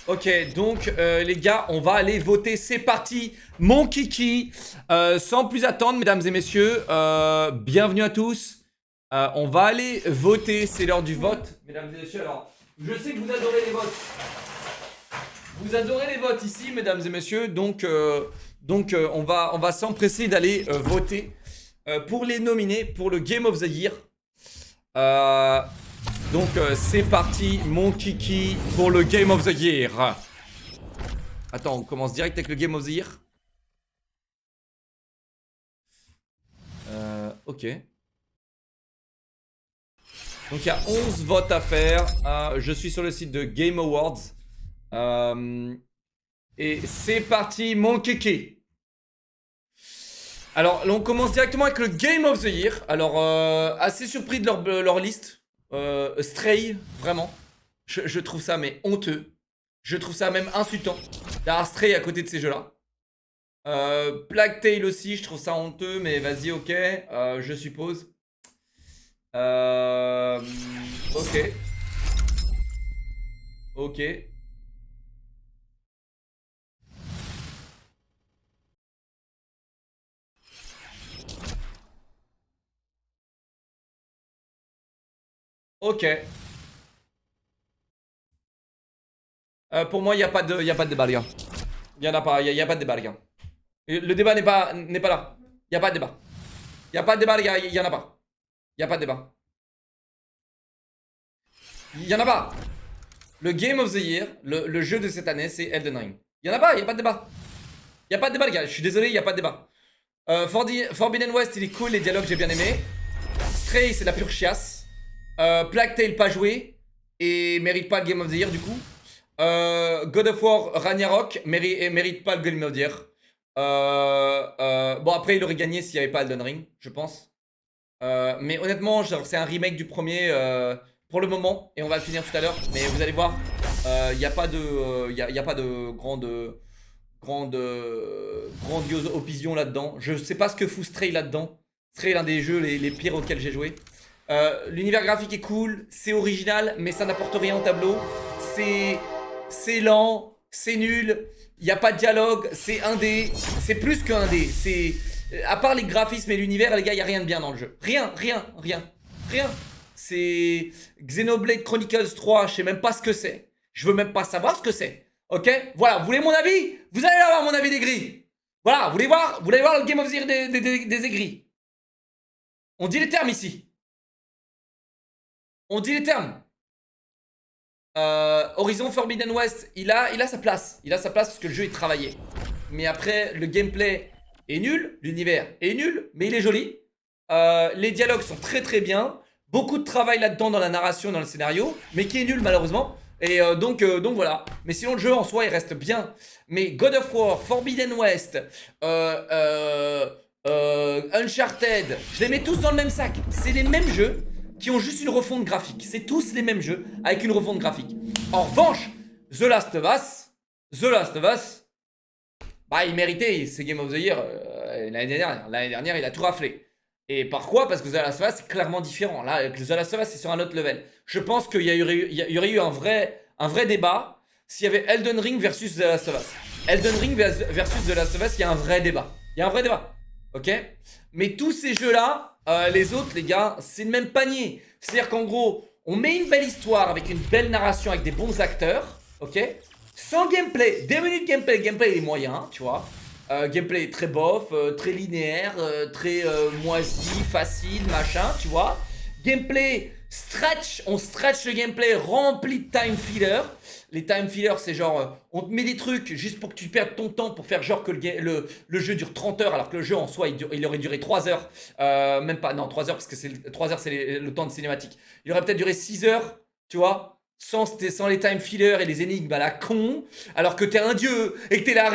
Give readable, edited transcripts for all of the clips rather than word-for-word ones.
Ok, donc les gars, on va aller voter. C'est parti, mon kiki. Sans plus attendre, mesdames et messieurs, bienvenue à tous. On va aller voter. C'est l'heure du vote, mesdames et messieurs. Alors, je sais que vous adorez les votes. Vous adorez les votes ici, mesdames et messieurs. Donc, on va s'empresser d'aller voter pour les nominés pour le Game of the Year. C'est parti, mon kiki, pour le Game of the Year. Attends, on commence direct avec le Game of the Year. Ok. Donc il y a 11 votes à faire. Je suis sur le site de Game Awards. Et c'est parti, mon kiki. Alors, on commence directement avec le Game of the Year. Alors, assez surpris de leur liste. Stray, vraiment. Je trouve ça mais honteux. Je trouve ça même insultant d'avoir Stray à côté de ces jeux-là. Plague Tale aussi, je trouve ça honteux, mais vas-y, ok, je suppose. Ok. Ok. Ok. Pour moi, il n'y a pas de débat, les gars. Il n'y en a pas, il y a pas de débat, les gars. Le débat n'est pas là. Il n'y a pas de débat. Il n'y a pas de débat, les gars, il n'y en a pas. Il n'y a pas de débat. Il n'y en a pas. Le Game of the Year, le jeu de cette année, c'est Elden Ring. Il n'y en a pas, il n'y a pas de débat. Il n'y a pas de débat, les gars. Je suis désolé, il n'y a pas de débat. Forbidden West, il est cool, les dialogues, j'ai bien aimé. Stray, c'est la pure chiasse. Plague Tale, pas joué. Et mérite pas le Game of the Year, du coup. God of War, Ragnarok, mérite pas le Game of the Year. Bon, après, il aurait gagné s'il n'y avait pas Elden Ring, je pense. Mais honnêtement, c'est un remake du premier pour le moment. Et on va le finir tout à l'heure. Mais vous allez voir, il n'y a pas de grandiose opposition là-dedans. Je sais pas ce que fout Stray là-dedans. Stray est l'un des jeux les pires auxquels j'ai joué. L'univers graphique est cool, c'est original, mais ça n'apporte rien au tableau. C'est lent, c'est nul, il n'y a pas de dialogue, c'est indé, c'est plus qu'un dé. À part les graphismes et l'univers, les gars, il n'y a rien de bien dans le jeu. Rien. C'est Xenoblade Chronicles 3, je sais même pas ce que c'est. Je veux même pas savoir ce que c'est. Ok. Voilà, vous voulez mon avis? Vous allez avoir mon avis des grilles. Voilà, vous voulez voir le Game of the Year des aigris. On dit les termes ici. On dit les termes. Horizon Forbidden West, il a sa place. Il a sa place parce que le jeu est travaillé. Mais après, le gameplay est nul, l'univers est nul, mais il est joli. Les dialogues sont très très bien. Beaucoup de travail là-dedans dans la narration, dans le scénario, mais qui est nul malheureusement. Et donc voilà. Mais sinon, le jeu en soi, il reste bien. Mais God of War, Forbidden West, Uncharted, je les mets tous dans le même sac. C'est les mêmes jeux qui ont juste une refonte graphique. C'est tous les mêmes jeux avec une refonte graphique. En revanche, The Last of Us, bah il méritait ce Game of the Year l'année dernière. L'année dernière, il a tout raflé. Et par quoi? Parce que The Last of Us, c'est clairement différent. Là, The Last of Us, c'est sur un autre level. Je pense qu'il y aurait eu un vrai débat s'il y avait Elden Ring versus The Last of Us. Elden Ring versus The Last of Us, il y a un vrai débat. Il y a un vrai débat. Ok? Mais tous ces jeux-là, les autres, les gars, c'est le même panier. C'est-à-dire qu'en gros, on met une belle histoire avec une belle narration, avec des bons acteurs, ok? Sans gameplay, 2 minutes gameplay, gameplay est moyen, tu vois. Gameplay très bof, très linéaire, très moisi, facile, machin, tu vois. Gameplay stretch, on stretch le gameplay rempli de time filler. Les time fillers, c'est genre, on te met des trucs juste pour que tu perdes ton temps pour faire genre que le jeu dure 30 heures, alors que le jeu en soi, il aurait duré 3 heures. Même pas, non, 3 heures, parce que 3 heures, c'est le temps de cinématique. Il aurait peut-être duré 6 heures, tu vois, sans les time fillers et les énigmes à la con, alors que t'es un dieu et que t'es là à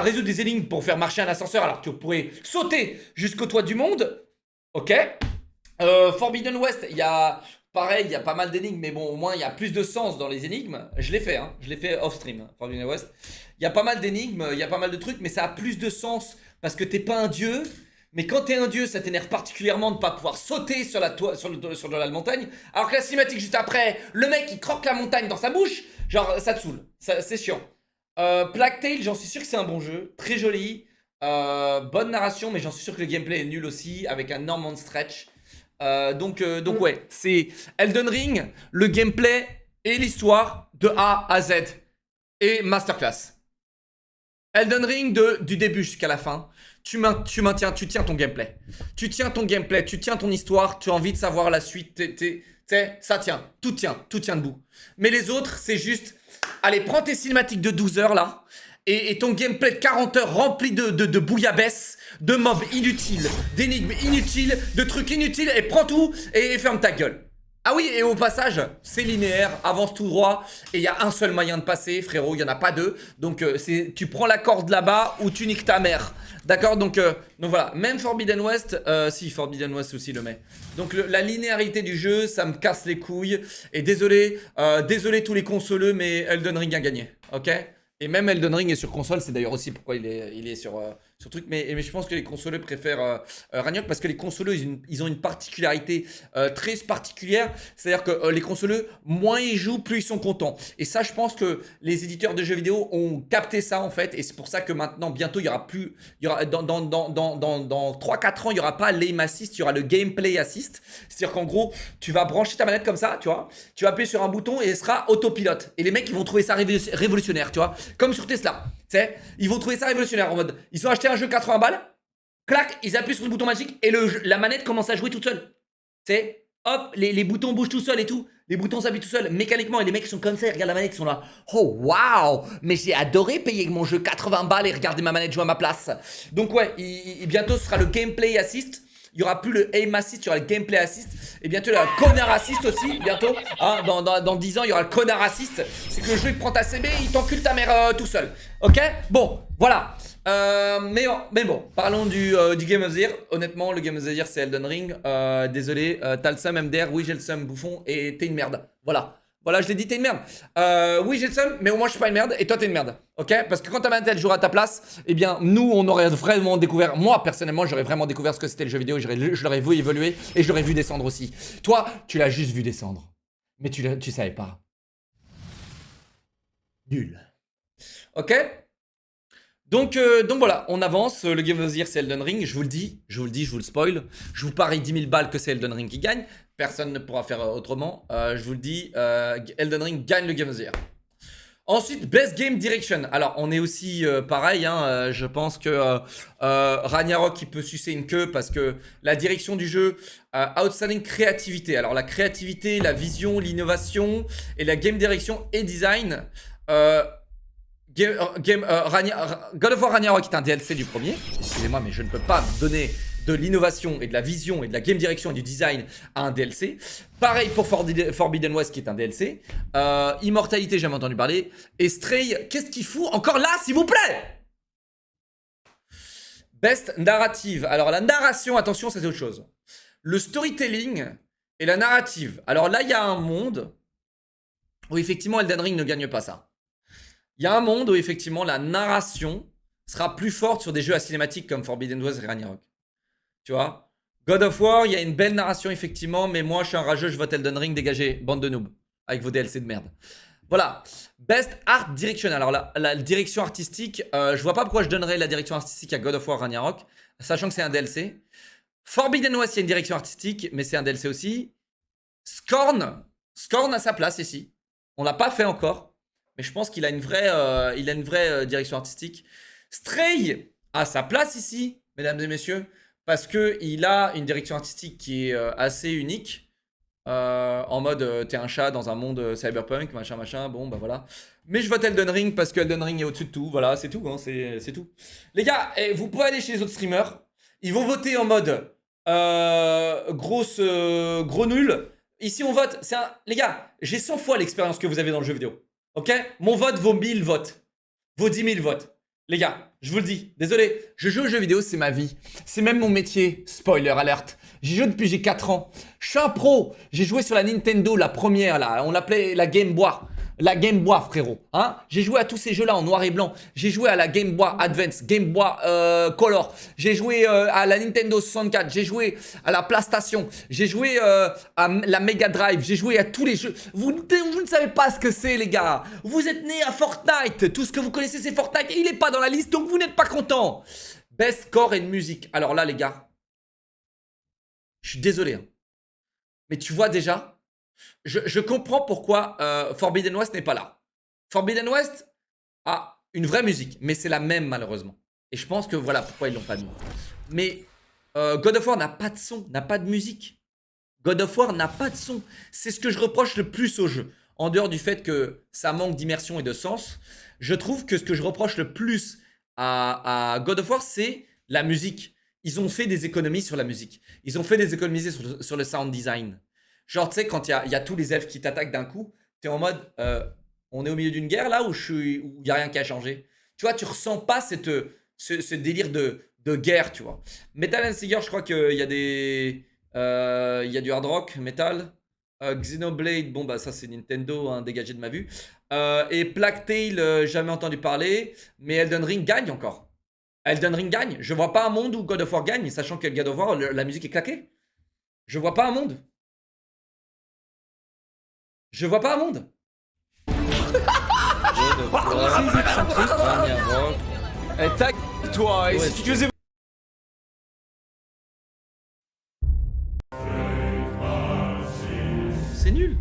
résoudre des énigmes pour faire marcher un ascenseur, alors que tu pourrais sauter jusqu'au toit du monde. Ok. Forbidden West, il y a pareil, il y a pas mal d'énigmes, mais bon, au moins il y a plus de sens dans les énigmes. Je l'ai fait, hein, je l'ai fait off stream, Forbidden West. Il y a pas mal d'énigmes, il y a pas mal de trucs, mais ça a plus de sens parce que t'es pas un dieu. Mais quand t'es un dieu, ça t'énerve particulièrement de pas pouvoir sauter sur la montagne. Alors que la cinématique juste après, le mec il croque la montagne dans sa bouche. Genre, ça te saoule. C'est chiant. Plague Tale, j'en suis sûr que c'est un bon jeu. Très joli. Bonne narration, mais j'en suis sûr que le gameplay est nul aussi, avec un énorme stretch. Donc ouais, c'est Elden Ring, le gameplay et l'histoire de A à Z. Et masterclass. Elden Ring du début jusqu'à la fin. Tu tiens ton gameplay. Tu tiens ton gameplay, tu tiens ton histoire, tu as envie de savoir la suite. Ça tient, tout tient debout. Mais les autres, c'est juste, allez, prends tes cinématiques de 12 heures là, et ton gameplay de 40 heures rempli de bouillabaisse, de mobs inutiles, d'énigmes inutiles, de trucs inutiles, et prends tout et ferme ta gueule. Ah oui, et au passage, c'est linéaire, avance tout droit, et il y a un seul moyen de passer, frérot, il n'y en a pas deux. Donc tu prends la corde là-bas ou tu niques ta mère. D'accord, donc voilà, même Forbidden West, si Forbidden West aussi le met. Donc la linéarité du jeu, ça me casse les couilles. Et désolé tous les consoleux, mais Elden Ring a gagné, ok? Et même Elden Ring est sur console, c'est d'ailleurs aussi pourquoi il est sur truc. Mais je pense que les consoleux préfèrent Ragnarok parce que les consoleux, ils ont une particularité très particulière. C'est-à-dire que les consoleux, moins ils jouent, plus ils sont contents. Et ça, je pense que les éditeurs de jeux vidéo ont capté ça en fait. Et c'est pour ça que maintenant, bientôt, il y aura plus. Il y aura, dans 3-4 ans, il n'y aura pas l'aim assist, il y aura le gameplay assist. C'est-à-dire qu'en gros, tu vas brancher ta manette comme ça, tu vois. Tu vas appuyer sur un bouton et elle sera autopilote. Et les mecs, ils vont trouver ça révolutionnaire, tu vois. Comme sur Tesla. Tu sais, ils vont trouver ça révolutionnaire en mode, ils ont acheté un jeu 80 balles, clac, ils appuient sur le bouton magique et la manette commence à jouer toute seule. Tu sais, hop, les boutons bougent tout seuls et tout. Les boutons s'appuient tout seuls, mécaniquement, et les mecs sont comme ça, ils regardent la manette, ils sont là. Oh waouh, mais j'ai adoré payer mon jeu 80 balles et regarder ma manette jouer à ma place. Donc ouais, bientôt ce sera le gameplay assist. Il n'y aura plus le aim assist, il y aura le gameplay assist. Et bientôt, il y aura le connard assist aussi, bientôt. Hein, dans 10 ans, il y aura le connard assist. C'est que le jeu, il prend ta CB, il t'encule ta mère tout seul. Ok? Bon, voilà. Mais bon, parlons du Game of the Year. Honnêtement, le Game of the Year, c'est Elden Ring. Désolé, t'as le seum MDR. Oui, j'ai le seum bouffon. Et t'es une merde. Voilà. Voilà, je l'ai dit, t'es une merde. Oui, j'ai le seum, mais au moins je suis pas une merde et toi t'es une merde. Ok? Parce que quand ta manette jouera à ta place, eh bien, nous, on aurait vraiment découvert. Moi, personnellement, j'aurais vraiment découvert ce que c'était le jeu vidéo. Je l'aurais vu évoluer et je l'aurais vu descendre aussi. Toi, tu l'as juste vu descendre. Mais tu savais pas. Nul. Ok? Donc voilà, on avance. Le Game of the Year, c'est Elden Ring. Je vous le dis, je vous le spoil. Je vous parie 10 000 balles que c'est Elden Ring qui gagne. Personne ne pourra faire autrement. Je vous le dis, Elden Ring gagne le Game of the Year. Ensuite, Best Game Direction. Alors, on est aussi pareil. Hein, je pense que Ragnarok, il peut sucer une queue parce que la direction du jeu, outstanding créativité. Alors, la créativité, la vision, l'innovation et la game direction et design. God of War Ragnarok est un DLC du premier. Excusez-moi, mais je ne peux pas donner de l'innovation et de la vision et de la game direction et du design à un DLC. Pareil pour Forbidden West qui est un DLC. Immortalité, j'ai jamais entendu parler. Et Stray, qu'est-ce qu'il fout encore là, s'il vous plaît? Best narrative. Alors la narration, attention, ça c'est autre chose. Le storytelling et la narrative. Alors là, il y a un monde où effectivement Elden Ring ne gagne pas ça. Il y a un monde où effectivement la narration sera plus forte sur des jeux à cinématique comme Forbidden West et Ragnarok. Tu vois, God of War, il y a une belle narration effectivement, mais moi je suis un rageux, je vote Elden Ring, dégagez, bande de noobs, avec vos DLC de merde. Voilà, Best Art Direction. Alors la direction artistique, je vois pas pourquoi je donnerais la direction artistique à God of War Ragnarok, sachant que c'est un DLC. Forbidden West, il y a une direction artistique, mais c'est un DLC aussi. Scorn a sa place ici. On l'a pas fait encore. Mais je pense qu'il a une vraie direction artistique. Stray a sa place ici, mesdames et messieurs, parce qu'il a une direction artistique qui est assez unique. En mode, t'es un chat dans un monde cyberpunk, machin, bon, bah voilà. Mais je vote Elden Ring parce que Elden Ring est au-dessus de tout. Voilà, c'est tout, hein, c'est tout. Les gars, vous pouvez aller chez les autres streamers. Ils vont voter en mode gros nul. Ici, on vote. Les gars, j'ai 100 fois l'expérience que vous avez dans le jeu vidéo. Ok? Mon vote vaut 1000 votes. Vaut 10 000 votes. Les gars, je vous le dis. Désolé. Je joue aux jeux vidéo, c'est ma vie. C'est même mon métier. Spoiler alert. J'y joue depuis j'ai 4 ans. Je suis un pro. J'ai joué sur la Nintendo, la première là. On l'appelait la Game Boy. la Game Boy, frérot. Hein, j'ai joué à tous ces jeux-là en noir et blanc. J'ai joué à la Game Boy Advance, Game Boy Color. J'ai joué à la Nintendo 64. J'ai joué à la PlayStation. J'ai joué à la Mega Drive. J'ai joué à tous les jeux. Vous ne savez pas ce que c'est, les gars. Vous êtes nés à Fortnite. Tout ce que vous connaissez, c'est Fortnite. Et il n'est pas dans la liste, donc vous n'êtes pas content. Best score et musique. Alors là, les gars, je suis désolé. Hein. Mais tu vois déjà, je comprends pourquoi Forbidden West n'est pas là. Forbidden West a une vraie musique, mais c'est la même malheureusement. Et je pense que voilà pourquoi ils l'ont pas mis. Mais God of War n'a pas de son, n'a pas de musique. God of War n'a pas de son. C'est ce que je reproche le plus au jeu. En dehors du fait que ça manque d'immersion et de sens, je trouve que ce que je reproche le plus à God of War, c'est la musique. Ils ont fait des économies sur la musique. Ils ont fait des économies sur le sound design. Genre, tu sais, quand il y a tous les elfes qui t'attaquent d'un coup, t'es en mode, on est au milieu d'une guerre là où il n'y a rien qui a changé. Tu vois, tu ressens pas ce délire de guerre, tu vois. Metal Slug, je crois qu'il y a des... il y a du hard rock, metal. Xenoblade, bon bah ça c'est Nintendo, hein, dégagé de ma vue. Et Plague Tale, jamais entendu parler. Mais Elden Ring gagne encore. Elden Ring gagne. Je vois pas un monde où God of War gagne, sachant que God of War, la musique est claquée. Je vois pas un monde. Je vois pas un monde. Eh, tac, toi, et si tu faisais... C'est nul.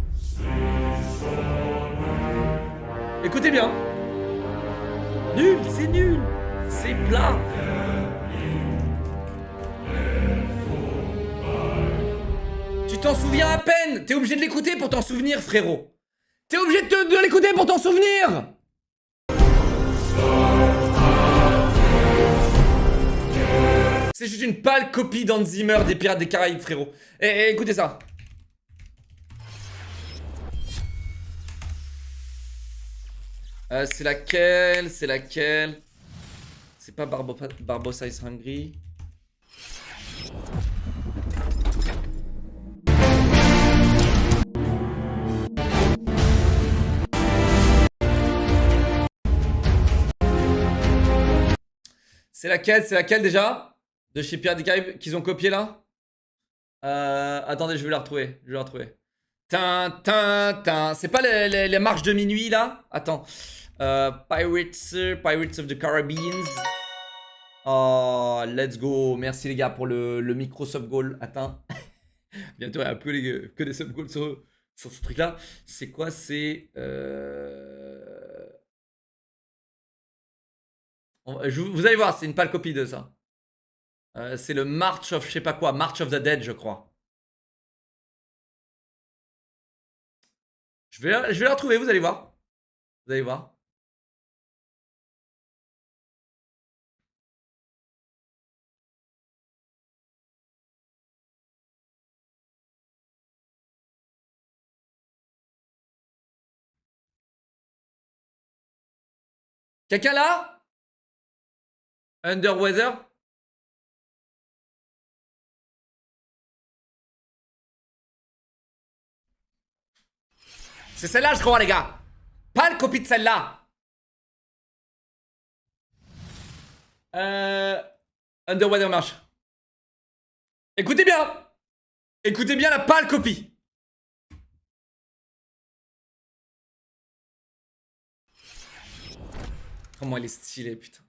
Écoutez bien. Nul, c'est nul. C'est plat. Tu t'en souviens à peine. T'es obligé de l'écouter pour t'en souvenir, frérot. T'es obligé de l'écouter pour t'en souvenir. C'est juste une pâle copie d'Hans Zimmer des Pirates des Caraïbes, frérot. Et écoutez ça. C'est laquelle? C'est laquelle? C'est pas Barbossa is Hungry. C'est laquelle déjà? De chez Pirates des Caraïbes qu'ils ont copié là? Attendez, je vais la retrouver. Je vais la retrouver. C'est pas les marches de minuit là? Attends. Pirates of the Caribbean. Oh, let's go. Merci les gars pour le Microsoft Goal. Attends. Bientôt, il n'y a que des sub goals sur ce truc là. C'est quoi? C'est. Vous allez voir, c'est une pâle copie de ça. C'est le March of je sais pas quoi. March of the Dead, je crois. Je vais la retrouver, vous allez voir. Vous allez voir. Quelqu'un là? Underweather? C'est celle-là, je crois, les gars. Pas le copie de celle-là. Underweather marche. Écoutez bien. Écoutez bien la pâle copie. Comment elle est stylée, putain.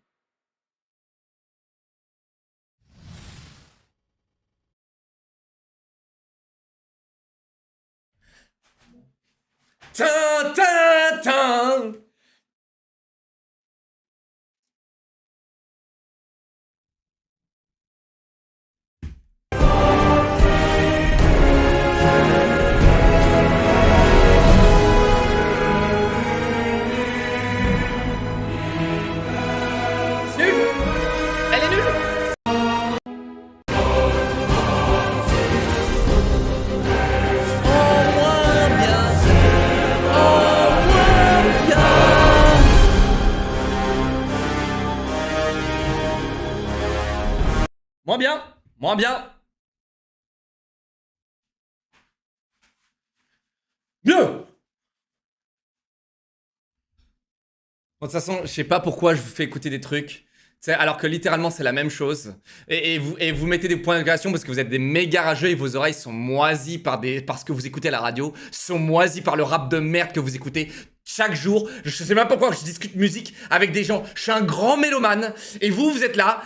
Tin, tin, tin. C'est nul. Elle est nulle. Moins bien. Moins bien. Mieux. De toute façon, je sais pas pourquoi je vous fais écouter des trucs. Alors que littéralement c'est la même chose. Et vous mettez des points d'interrogation parce que vous êtes des méga rageux et vos oreilles sont moisies parce que vous écoutez à la radio, sont moisies par le rap de merde que vous écoutez chaque jour. Je sais même pas pourquoi je discute musique avec des gens. Je suis un grand mélomane et vous êtes là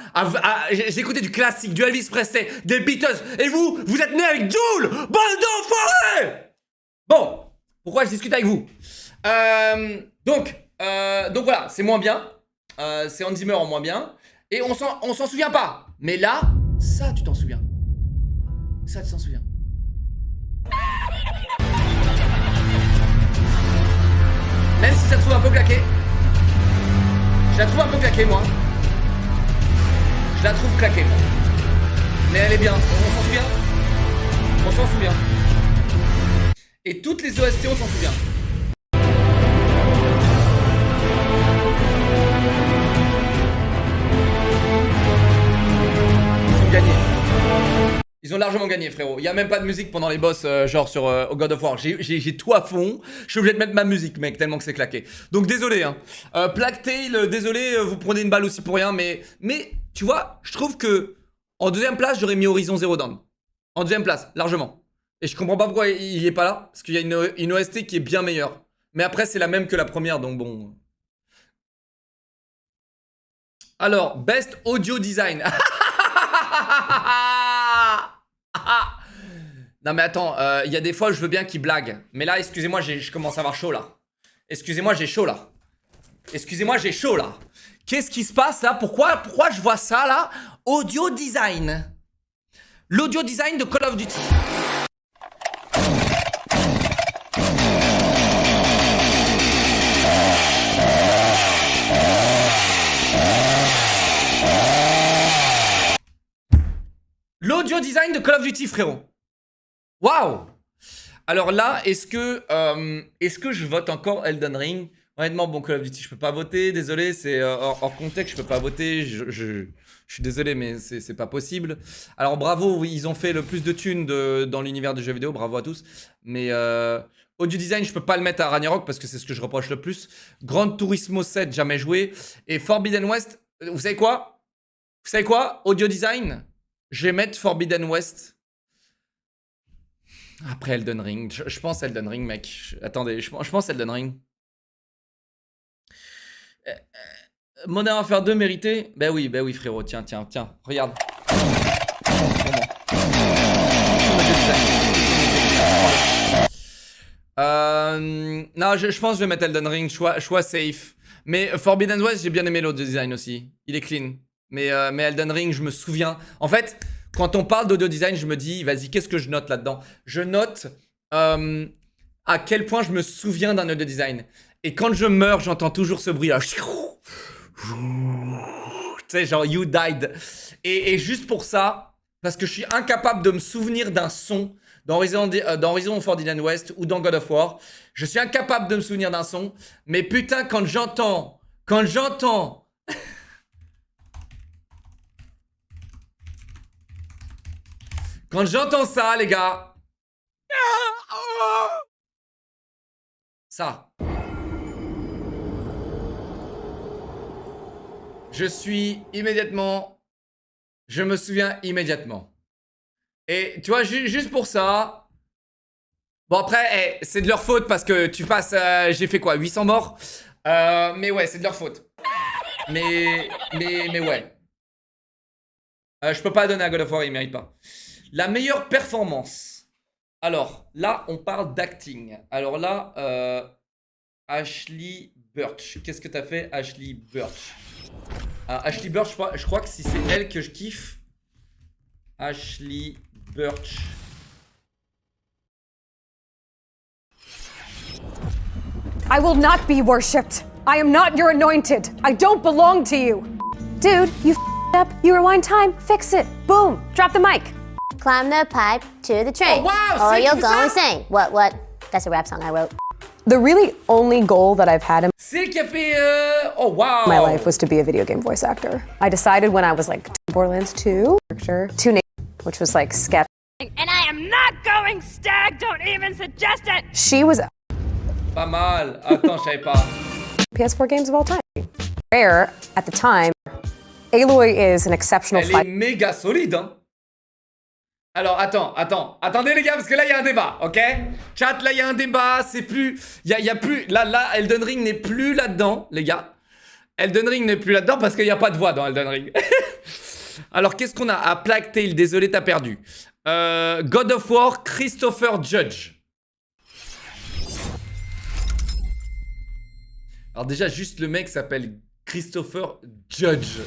j'ai écouté du classique, du Elvis Presley, des Beatles et vous êtes né avec Jul, bande d'enfoirés. Bon, pourquoi je discute avec vous donc voilà, c'est moins bien. C'est Hans Zimmer en moins bien. Et on s'en souvient pas. Mais là, ça tu t'en souviens. Ça tu t'en souviens. Même si ça te trouve un peu claqué. Je la trouve un peu claquée moi. Je la trouve claquée moi. Mais elle est bien. On s'en souvient. On s'en souvient. Et toutes les OST on s'en souvient. Ils ont largement gagné, frérot. Il y a même pas de musique pendant les boss, genre sur God of War. J'ai tout à fond. Je suis obligé de mettre ma musique, mec, tellement que c'est claqué. Donc désolé, hein. Plague Tale, désolé, vous prenez une balle aussi pour rien, mais tu vois, je trouve que en deuxième place, j'aurais mis Horizon Zero Dawn. En deuxième place, largement. Et je comprends pas pourquoi il est pas là, parce qu'il y a une OST qui est bien meilleure. Mais après, c'est la même que la première, donc bon. Alors, Best Audio Design. Non mais attends, il y a des fois je veux bien qu'ils blaguent. Mais là, excusez-moi, je commence à avoir chaud là. Excusez-moi, j'ai chaud là. Excusez-moi, j'ai chaud là. Qu'est-ce qui se passe là? Pourquoi je vois ça là? Audio design. L'audio design de Call of Duty. L'audio design de Call of Duty, frérot. Waouh. Alors là, est-ce que je vote encore Elden Ring? Honnêtement, bon, Call of Duty, je peux pas voter. Désolé, c'est hors contexte, je peux pas voter. Je suis désolé, mais c'est pas possible. Alors bravo, oui, ils ont fait le plus de thunes dans l'univers des jeux vidéo. Bravo à tous. Mais audio design, je peux pas le mettre à Ragnarok parce que c'est ce que je reproche le plus. Gran Turismo 7, jamais joué. Et Forbidden West, vous savez quoi? Vous savez quoi? Audio design, je vais mettre Forbidden West. Après Elden Ring. Je pense Elden Ring, mec. Attendez, je pense Elden Ring. Modern Warfare 2 mérité? Bah oui, frérot. Tiens. Regarde. Non, je pense que je vais mettre Elden Ring. Choix safe. Mais Forbidden West, j'ai bien aimé l'audio design aussi. Il est clean. Mais Elden Ring, je me souviens. En fait, quand on parle d'audio design, je me dis, vas-y, qu'est-ce que je note là-dedans? Je note à quel point je me souviens d'un audio design. Et quand je meurs, j'entends toujours ce bruit là. Tu sais, genre, you died. Et juste pour ça, parce que je suis incapable de me souvenir d'un son dans Horizon Forbidden West ou dans God of War. Je suis incapable de me souvenir d'un son. Mais putain, quand j'entends ça, les gars. Ça. Je me souviens immédiatement. Et tu vois, juste pour ça. Bon, après, c'est de leur faute parce que tu passes. J'ai fait quoi, 800 morts? Mais ouais, c'est de leur faute. Mais ouais. Je peux pas donner à God of War, il mérite pas. La meilleure performance. Alors, là, on parle d'acting. Alors là, Ashley Burch. Qu'est-ce que t'as fait, Ashley Burch? Ashley Burch, je crois que si c'est elle que je kiffe. Ashley Burch. I will not be worshipped. I am not your anointed. I don't belong to you. Dude, you f***ed up. You rewind time. Fix it. Boom. Drop the mic. Climb the pipe to the train. Oh, wow, or c'est you'll qui go fait ça? insane. What? That's a rap song I wrote. The really only goal that I've had in C'est qui a fait. Oh, wow. my life was to be a video game voice actor. I decided when I was like Borderlands 2, which was like sketch. And I am not going stag, don't even suggest it! She was Pas mal. Attends, je savais pas. PS4 games of all time. rare at the time. Aloy is an exceptional Elle est fighter. méga solide, hein. Alors, attendez les gars, parce que là, il y a un débat, ok? Chat, là, il y a un débat, c'est plus... Il y a plus... Là, Elden Ring n'est plus là-dedans, les gars. Elden Ring n'est plus là-dedans parce qu'il n'y a pas de voix dans Elden Ring. Alors, qu'est-ce qu'on a? À Plague Tale, désolé, t'as perdu. God of War, Christopher Judge. Alors déjà, juste le mec s'appelle Christopher Judge.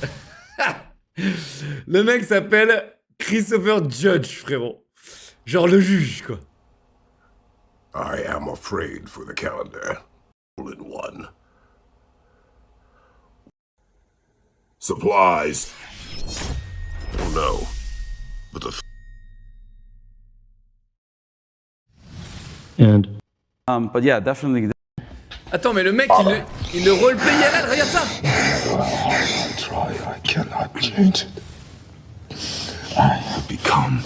Le mec s'appelle Christopher Judge, frérot. Genre le juge, quoi. I am afraid for the calendar. All in one. Supplies. Oh no. But the But yeah, definitely. Attends, mais le mec, il le roleplay IRL, regarde ça. I try, I cannot change it. I have become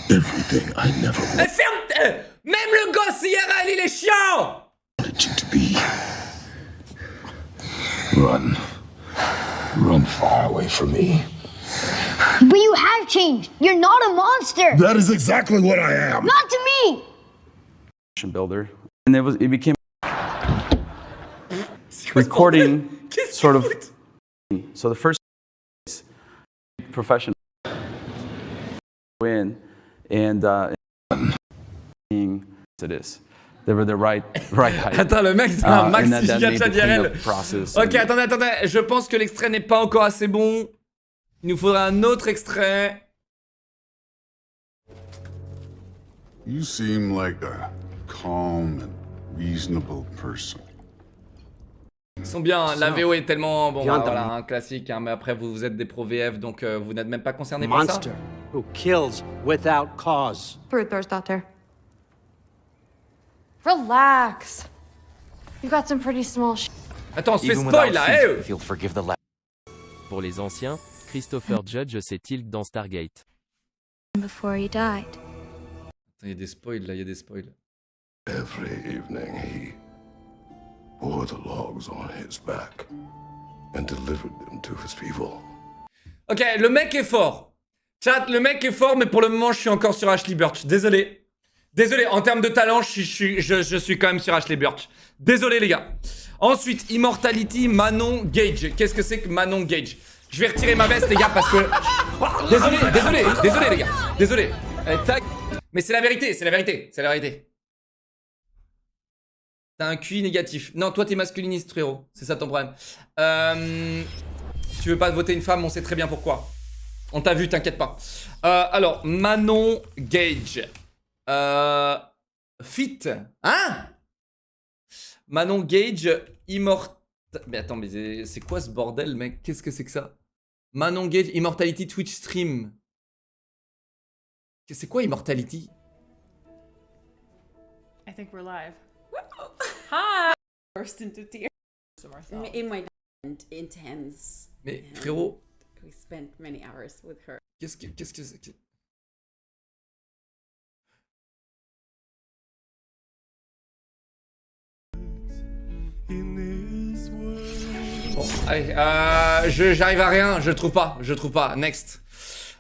everything I never Eh, ferme. Même le gosse IRL, il est chiant. wanted you to be. Run. Run far away from me. But you have changed. You're not a monster. That is exactly what I am. Not to me. Builder, and it became Quoi, ce recording bordel? Qu'est-ce sort qu'il of. fout? So the first is professional win and being to this. They were the right height. Attends, le mec, c'est un max and that made giga the chat IRL. cleanup process. Ok, attendez. Je pense que l'extrait n'est pas encore assez bon. Il nous faudra un autre extrait. You seem like a calm and reasonable person. Ils sont bien, hein. La VO est tellement... Bon, bah, voilà, un classique, hein, mais après, vous êtes des pro VF, donc vous n'êtes même pas concernés par ça. Monster who kills without cause. Bruther's daughter. Relax. You got some pretty small Attends, on se fait spoil, là, eh Pour les anciens, Christopher Judge s'est-il dans Stargate. Before he died. Il y a des spoils, là, il y a des spoils. Every evening he bore the logs on his back and delivered them to his people. Ok, le mec est fort. Chat, le mec est fort, mais pour le moment, je suis encore sur Ashley Burch. Désolé. Désolé, en termes de talent, je suis quand même sur Ashley Burch. Désolé, les gars. Ensuite, Immortality, Manon Gage. Qu'est-ce que c'est que Manon Gage? Je vais retirer ma veste, les gars, parce que... Désolé, les gars. Désolé. Tac. Mais c'est la vérité, c'est la vérité. T'as un QI négatif. Non, toi, t'es masculiniste, frérot. C'est ça ton problème. Tu veux pas voter une femme, on sait très bien pourquoi. On t'a vu, t'inquiète pas. Alors, Manon Gage. Fit. Hein? Manon Gage, Mais attends, mais c'est quoi ce bordel, mec? Qu'est-ce que c'est que ça? Manon Gage, Immortality Twitch Stream. C'est quoi Immortality? I think we're live. Hi! Burst into tears. It might end intense. Mais frérot, We spent many hours with her. qu'est-ce que c'est? Bon, allez, j'arrive à rien, je trouve pas. Next.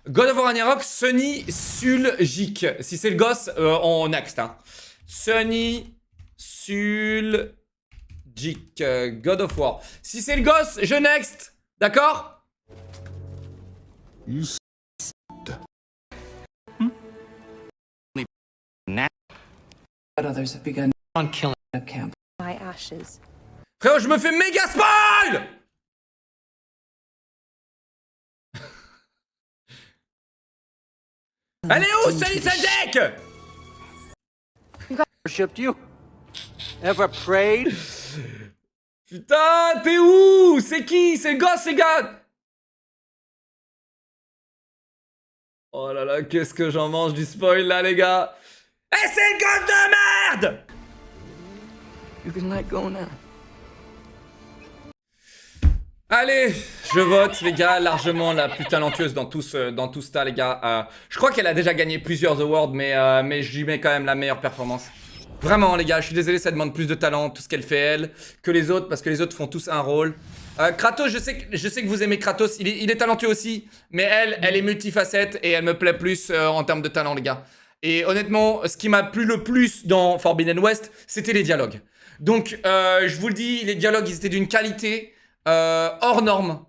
God of War Ragnarok, Sunny Suljic. Si c'est le gosse, on next. Hein. Sunny Suljic, God of War. Si c'est le gosse, je next. D'accord? Others have begun on killing the camp. My ashes. Frérot, je me fais méga spoil! Elle est où, Sunny Suljic? Worshipped you? Ever prayed? Putain, t'es où? C'est qui? C'est le gosse, les gars? Oh là là, qu'est-ce que j'en mange du spoil là, les gars? Eh, c'est le gosse de merde! You can let go now. Allez, je vote, les gars, largement la plus talentueuse dans tout ça, les gars. Je crois qu'elle a déjà gagné plusieurs awards, mais je lui mets quand même la meilleure performance. Vraiment, les gars, je suis désolé, ça demande plus de talent, tout ce qu'elle fait, elle, que les autres, parce que les autres font tous un rôle. Kratos, je sais que vous aimez Kratos, il est talentueux aussi, mais elle est multifacette et elle me plaît plus en termes de talent, les gars. Et honnêtement, ce qui m'a plu le plus dans Forbidden West, c'était les dialogues. Donc, je vous le dis, les dialogues, ils étaient d'une qualité hors norme.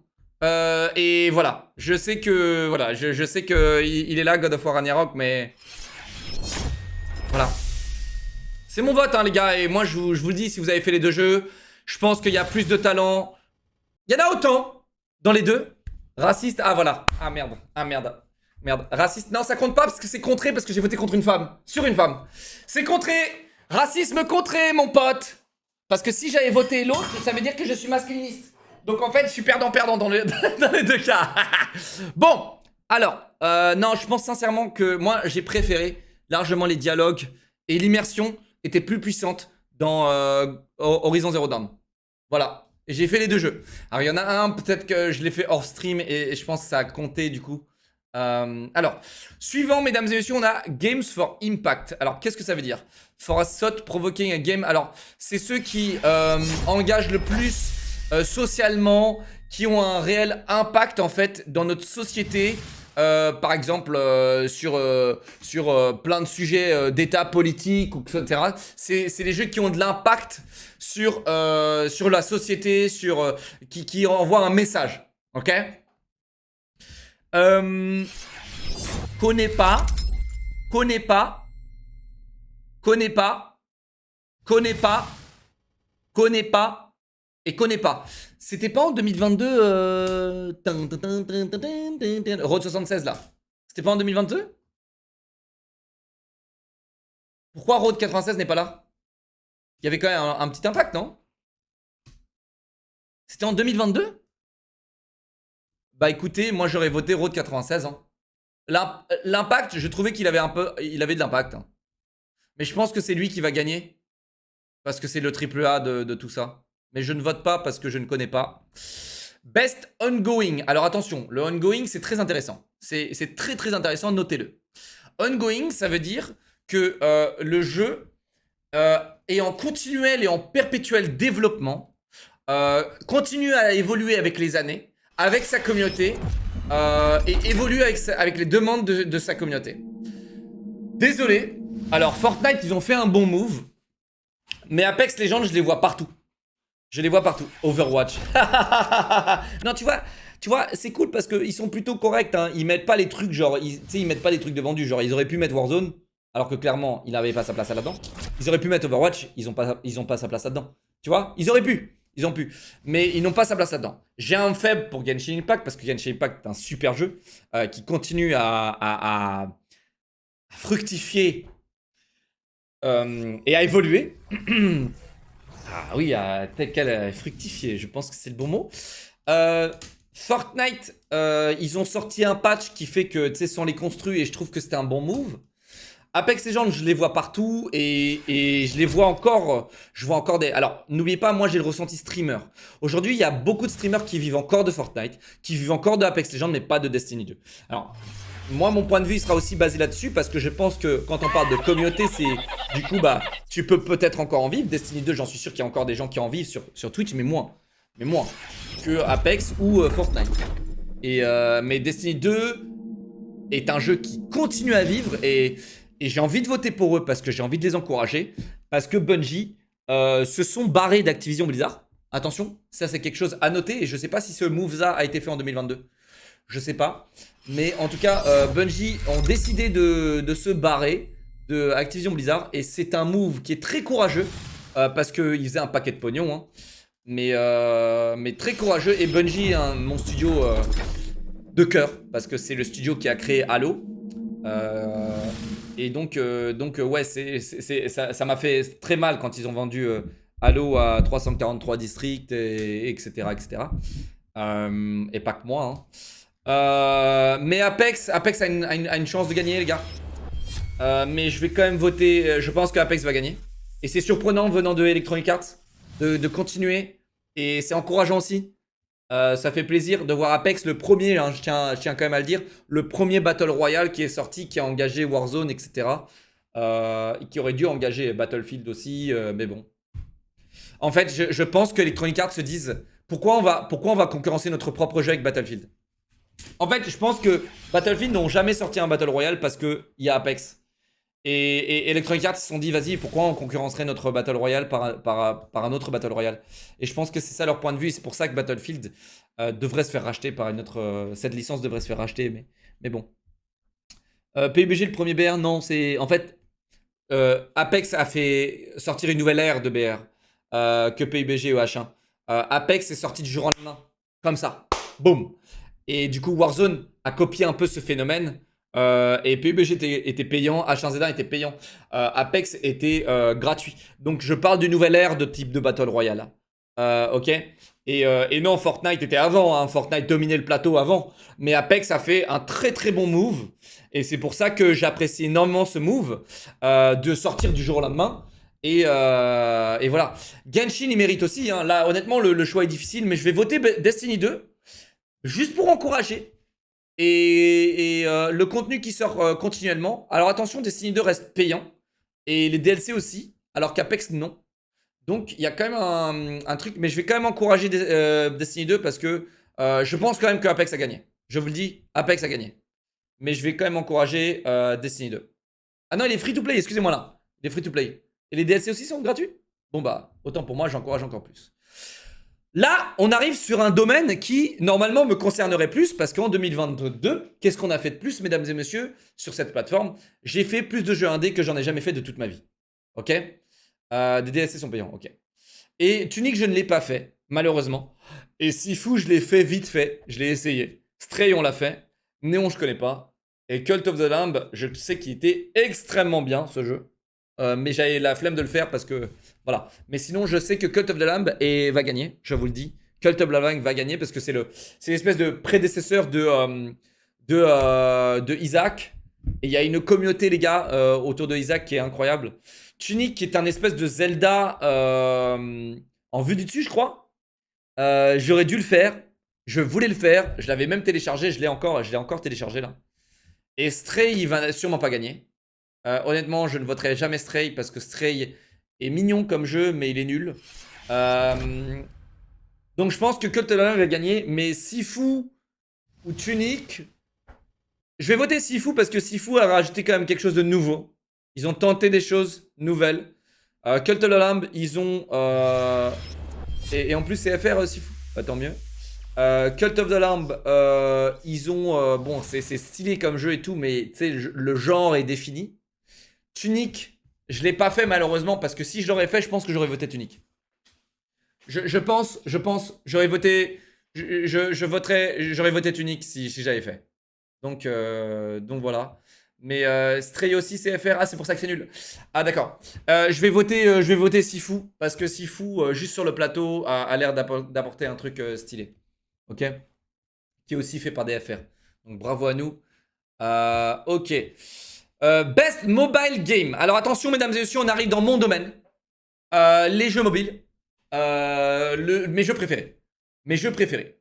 Et voilà, je sais que, voilà, je sais que il est là, God of War Ragnarok, mais voilà. C'est mon vote, hein, les gars, et moi, je vous le dis, si vous avez fait les deux jeux, je pense qu'il y a plus de talent. Il y en a autant dans les deux. Raciste, ah voilà, ah merde, merde. Raciste, non, ça compte pas parce que c'est contré, parce que j'ai voté contre une femme, sur une femme. C'est contré, racisme contré, mon pote. Parce que si j'avais voté l'autre, ça veut dire que je suis masculiniste. Donc en fait, je suis perdant-perdant dans les deux cas. Bon, alors, non, je pense sincèrement que moi, j'ai préféré largement les dialogues et l'immersion était plus puissante dans Horizon Zero Dawn. Voilà, et j'ai fait les deux jeux. Alors il y en a un, peut-être que je l'ai fait hors stream et je pense que ça a compté du coup. Alors, suivant, mesdames et messieurs, on a Games for Impact. Alors, qu'est-ce que ça veut dire? For a thought provoking a game. Alors, c'est ceux qui engagent le plus socialement, qui ont un réel impact en fait dans notre société. Par exemple, sur plein de sujets d'état politique, etc. C'est les jeux qui ont de l'impact sur la société, qui envoient un message. Ok? Connais pas et connais pas. C'était pas en 2022 Road 76 là. C'était pas en 2022? Pourquoi Road 96 n'est pas là? Il y avait quand même un petit impact, non? C'était en 2022? Bah écoutez, moi j'aurais voté Road 96. Hein. L'impact, je trouvais qu'il avait de l'impact. Hein. Mais je pense que c'est lui qui va gagner. Parce que c'est le AAA de tout ça. Mais je ne vote pas parce que je ne connais pas. Best Ongoing. Alors attention, le Ongoing c'est très intéressant. C'est très très intéressant, notez-le. Ongoing, ça veut dire que le jeu est en continuel et en perpétuel développement. Continue à évoluer avec les années. Avec sa communauté et évolue avec les demandes de sa communauté. Désolé. Alors Fortnite, ils ont fait un bon move. Mais Apex Legends, je les vois partout. Je les vois partout. Overwatch. Non, tu vois, c'est cool parce qu'ils sont plutôt corrects. Hein. Ils mettent pas les trucs genre... ils mettent pas les trucs de vendus. Genre, ils auraient pu mettre Warzone. Alors que clairement, il n'avait pas sa place là-dedans. Ils auraient pu mettre Overwatch. Ils ont pas sa place là-dedans. Tu vois, ils auraient pu. Ils ont pu, mais ils n'ont pas sa place là-dedans. J'ai un faible pour Genshin Impact parce que Genshin Impact est un super jeu qui continue à fructifier et à évoluer. Ah oui, tel qu'elle fructifier, je pense que c'est le bon mot. Fortnite, ils ont sorti un patch qui fait que, tu sais, sans les construits, et je trouve que c'était un bon move. Apex Legends, je les vois partout et je les vois encore. Je vois encore des... Alors, n'oubliez pas, moi j'ai le ressenti streamer. Aujourd'hui, il y a beaucoup de streamers qui vivent encore de Fortnite, qui vivent encore de Apex Legends, mais pas de Destiny 2. Alors, moi, mon point de vue, il sera aussi basé là-dessus parce que je pense que quand on parle de communauté, c'est... Du coup, bah, tu peux peut-être encore en vivre. Destiny 2, j'en suis sûr qu'il y a encore des gens qui en vivent sur Twitch, mais moins. Mais moins que Apex ou Fortnite. Mais Destiny 2 est un jeu qui continue à vivre et j'ai envie de voter pour eux parce que j'ai envie de les encourager. Parce que Bungie se sont barrés d'Activision Blizzard. Attention, ça c'est quelque chose à noter. Et je sais pas si ce move-là a été fait en 2022. Je sais pas. Mais en tout cas, Bungie ont décidé de se barrer de Activision Blizzard. Et c'est un move qui est très courageux. Parce qu'ils faisaient un paquet de pognon. Hein. Mais très courageux. Et Bungie, mon studio de cœur. Parce que c'est le studio qui a créé Halo. Et donc ouais, ça m'a fait très mal quand ils ont vendu Halo à 343 districts, etc. Et pas que moi. Hein. Mais Apex a une chance de gagner, les gars. Mais je vais quand même voter. Je pense que Apex va gagner. Et c'est surprenant venant de Electronic Arts de continuer. Et c'est encourageant aussi. Ça fait plaisir de voir Apex, le premier, hein, je tiens quand même à le dire, le premier Battle Royale qui est sorti, qui a engagé Warzone, etc. qui aurait dû engager Battlefield aussi, mais bon. En fait, je pense que Electronic Arts se disent pourquoi on va concurrencer notre propre jeu avec Battlefield. En fait, je pense que Battlefield n'ont jamais sorti un Battle Royale parce qu'il y a Apex. Et Electronic Arts se sont dit, vas-y, pourquoi on concurrencerait notre Battle Royale par un autre Battle Royale? Et je pense que c'est ça leur point de vue. Et c'est pour ça que Battlefield devrait se faire racheter par une autre... cette licence devrait se faire racheter, mais bon. PUBG, le premier BR, non, c'est... En fait, Apex a fait sortir une nouvelle ère de BR que PUBG ou H1. Apex est sorti du jour au lendemain. Comme ça. Boum. Et du coup, Warzone a copié un peu ce phénomène. Et PUBG était payant, H1Z1 était payant, Apex était gratuit. Donc je parle d'une nouvelle ère de type de Battle Royale. Ok. Et non, Fortnite était avant, hein. Fortnite dominait le plateau avant. Mais Apex a fait un très très bon move. Et c'est pour ça que j'apprécie énormément ce move de sortir du jour au lendemain. Et voilà. Genshin, il mérite aussi. Hein. Là, honnêtement, le choix est difficile. Mais je vais voter Destiny 2. Juste pour encourager. Et le contenu qui sort continuellement. Alors attention, Destiny 2 reste payant. Et les DLC aussi. Alors qu'Apex, non. Donc il y a quand même un truc. Mais je vais quand même encourager Destiny 2 parce que je pense quand même que Apex a gagné. Je vous le dis, Apex a gagné. Mais je vais quand même encourager Destiny 2. Ah non, il est free to play, excusez-moi là. Il est free to play. Et les DLC aussi sont gratuits? Bon bah, autant pour moi, j'encourage encore plus. Là, on arrive sur un domaine qui, normalement, me concernerait plus parce qu'en 2022, qu'est-ce qu'on a fait de plus, mesdames et messieurs, sur cette plateforme? J'ai fait plus de jeux indés que j'en ai jamais fait de toute ma vie. Ok? Des DLC sont payants, ok. Et Tunic, je ne l'ai pas fait, malheureusement. Et Sifu, je l'ai fait vite fait. Je l'ai essayé. Stray, on l'a fait. Néon, je connais pas. Et Cult of the Lamb, je sais qu'il était extrêmement bien, ce jeu. Mais j'avais la flemme de le faire parce que... Voilà. Mais sinon, je sais que Cult of the Lamb va gagner, je vous le dis. Cult of the Lamb va gagner parce que c'est l'espèce de prédécesseur de Isaac. Et il y a une communauté, les gars, autour de Isaac qui est incroyable. Tunic, qui est un espèce de Zelda en vue du dessus, je crois. J'aurais dû le faire. Je voulais le faire. Je l'avais même téléchargé. Je l'ai encore téléchargé, là. Et Stray, il va sûrement pas gagner. Honnêtement, je ne voterai jamais Stray parce que Stray est mignon comme jeu, mais il est nul. Donc je pense que Cult of the Lamb va gagner, mais Sifu ou Tunic, je vais voter Sifu parce que Sifu a rajouté quand même quelque chose de nouveau. Ils ont tenté des choses nouvelles. Cult of the Lamb, ils ont... Et en plus c'est FR Sifu, bah, tant mieux. Cult of the Lamb, ils ont... bon, c'est stylé comme jeu et tout, mais tu sais, le genre est défini. Tunic, je l'ai pas fait malheureusement parce que si je l'aurais fait, je pense que j'aurais voté Tunic. Je pense, j'aurais voté, j'aurais voté Tunic si j'avais fait. Donc voilà. Mais Stray aussi CFR, ah c'est pour ça que c'est nul. Ah d'accord. Je vais voter Sifu parce que Sifu juste sur le plateau a l'air d'apporter un truc stylé. Ok. Qui est aussi fait par DFR. Donc bravo à nous. Ok. Best Mobile Game. Alors attention mesdames et messieurs, on arrive dans mon domaine. Les jeux mobiles. Mes jeux préférés. Mes jeux préférés.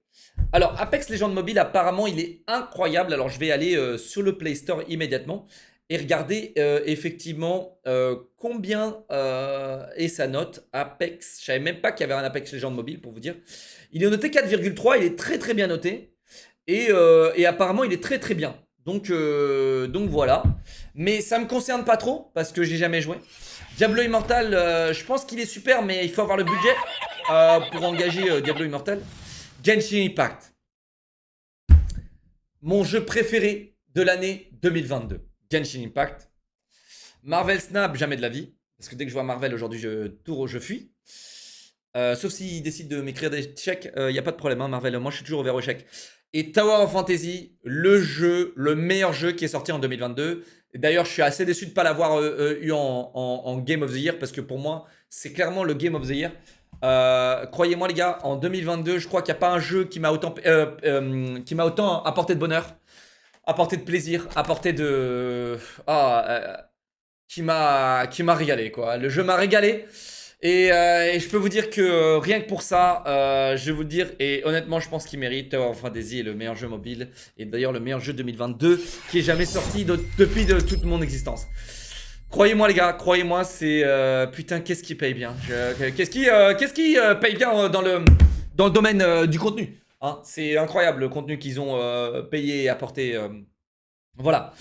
Alors Apex Legends Mobile, apparemment il est incroyable. Alors je vais aller sur le Play Store immédiatement et regarder effectivement combien est sa note. Apex, je savais même pas qu'il y avait un Apex Legends Mobile pour vous dire. Il est noté 4,3, il est très très bien noté. Et apparemment il est très très bien. Donc voilà. Mais ça me concerne pas trop parce que j'ai jamais joué. Diablo Immortal, je pense qu'il est super, mais il faut avoir le budget pour engager Diablo Immortal. Genshin Impact. Mon jeu préféré de l'année 2022. Genshin Impact. Marvel Snap, jamais de la vie. Parce que dès que je vois Marvel aujourd'hui, je fuis. Sauf s'ils décident de m'écrire des chèques, il n'y a pas de problème, hein, Marvel. Moi, je suis toujours ouvert aux chèques. Et Tower of Fantasy, le meilleur jeu qui est sorti en 2022. D'ailleurs, je suis assez déçu de ne pas l'avoir eu en Game of the Year parce que pour moi, c'est clairement le Game of the Year. Croyez-moi les gars, en 2022, je crois qu'il n'y a pas un jeu qui m'a autant apporté de bonheur, apporté de plaisir, apporté de... qui m'a régalé quoi. Le jeu m'a régalé. Et je peux vous dire que rien que pour ça, je vais vous le dire, et honnêtement je pense qu'il mérite. Tower of Fantasy est le meilleur jeu mobile, et d'ailleurs le meilleur jeu 2022 qui est jamais sorti depuis toute mon existence. Croyez-moi les gars, croyez-moi, c'est putain, qu'est-ce qui paye bien. Qu'est-ce qui paye bien dans le domaine du contenu, hein. C'est incroyable le contenu qu'ils ont payé et apporté. Voilà.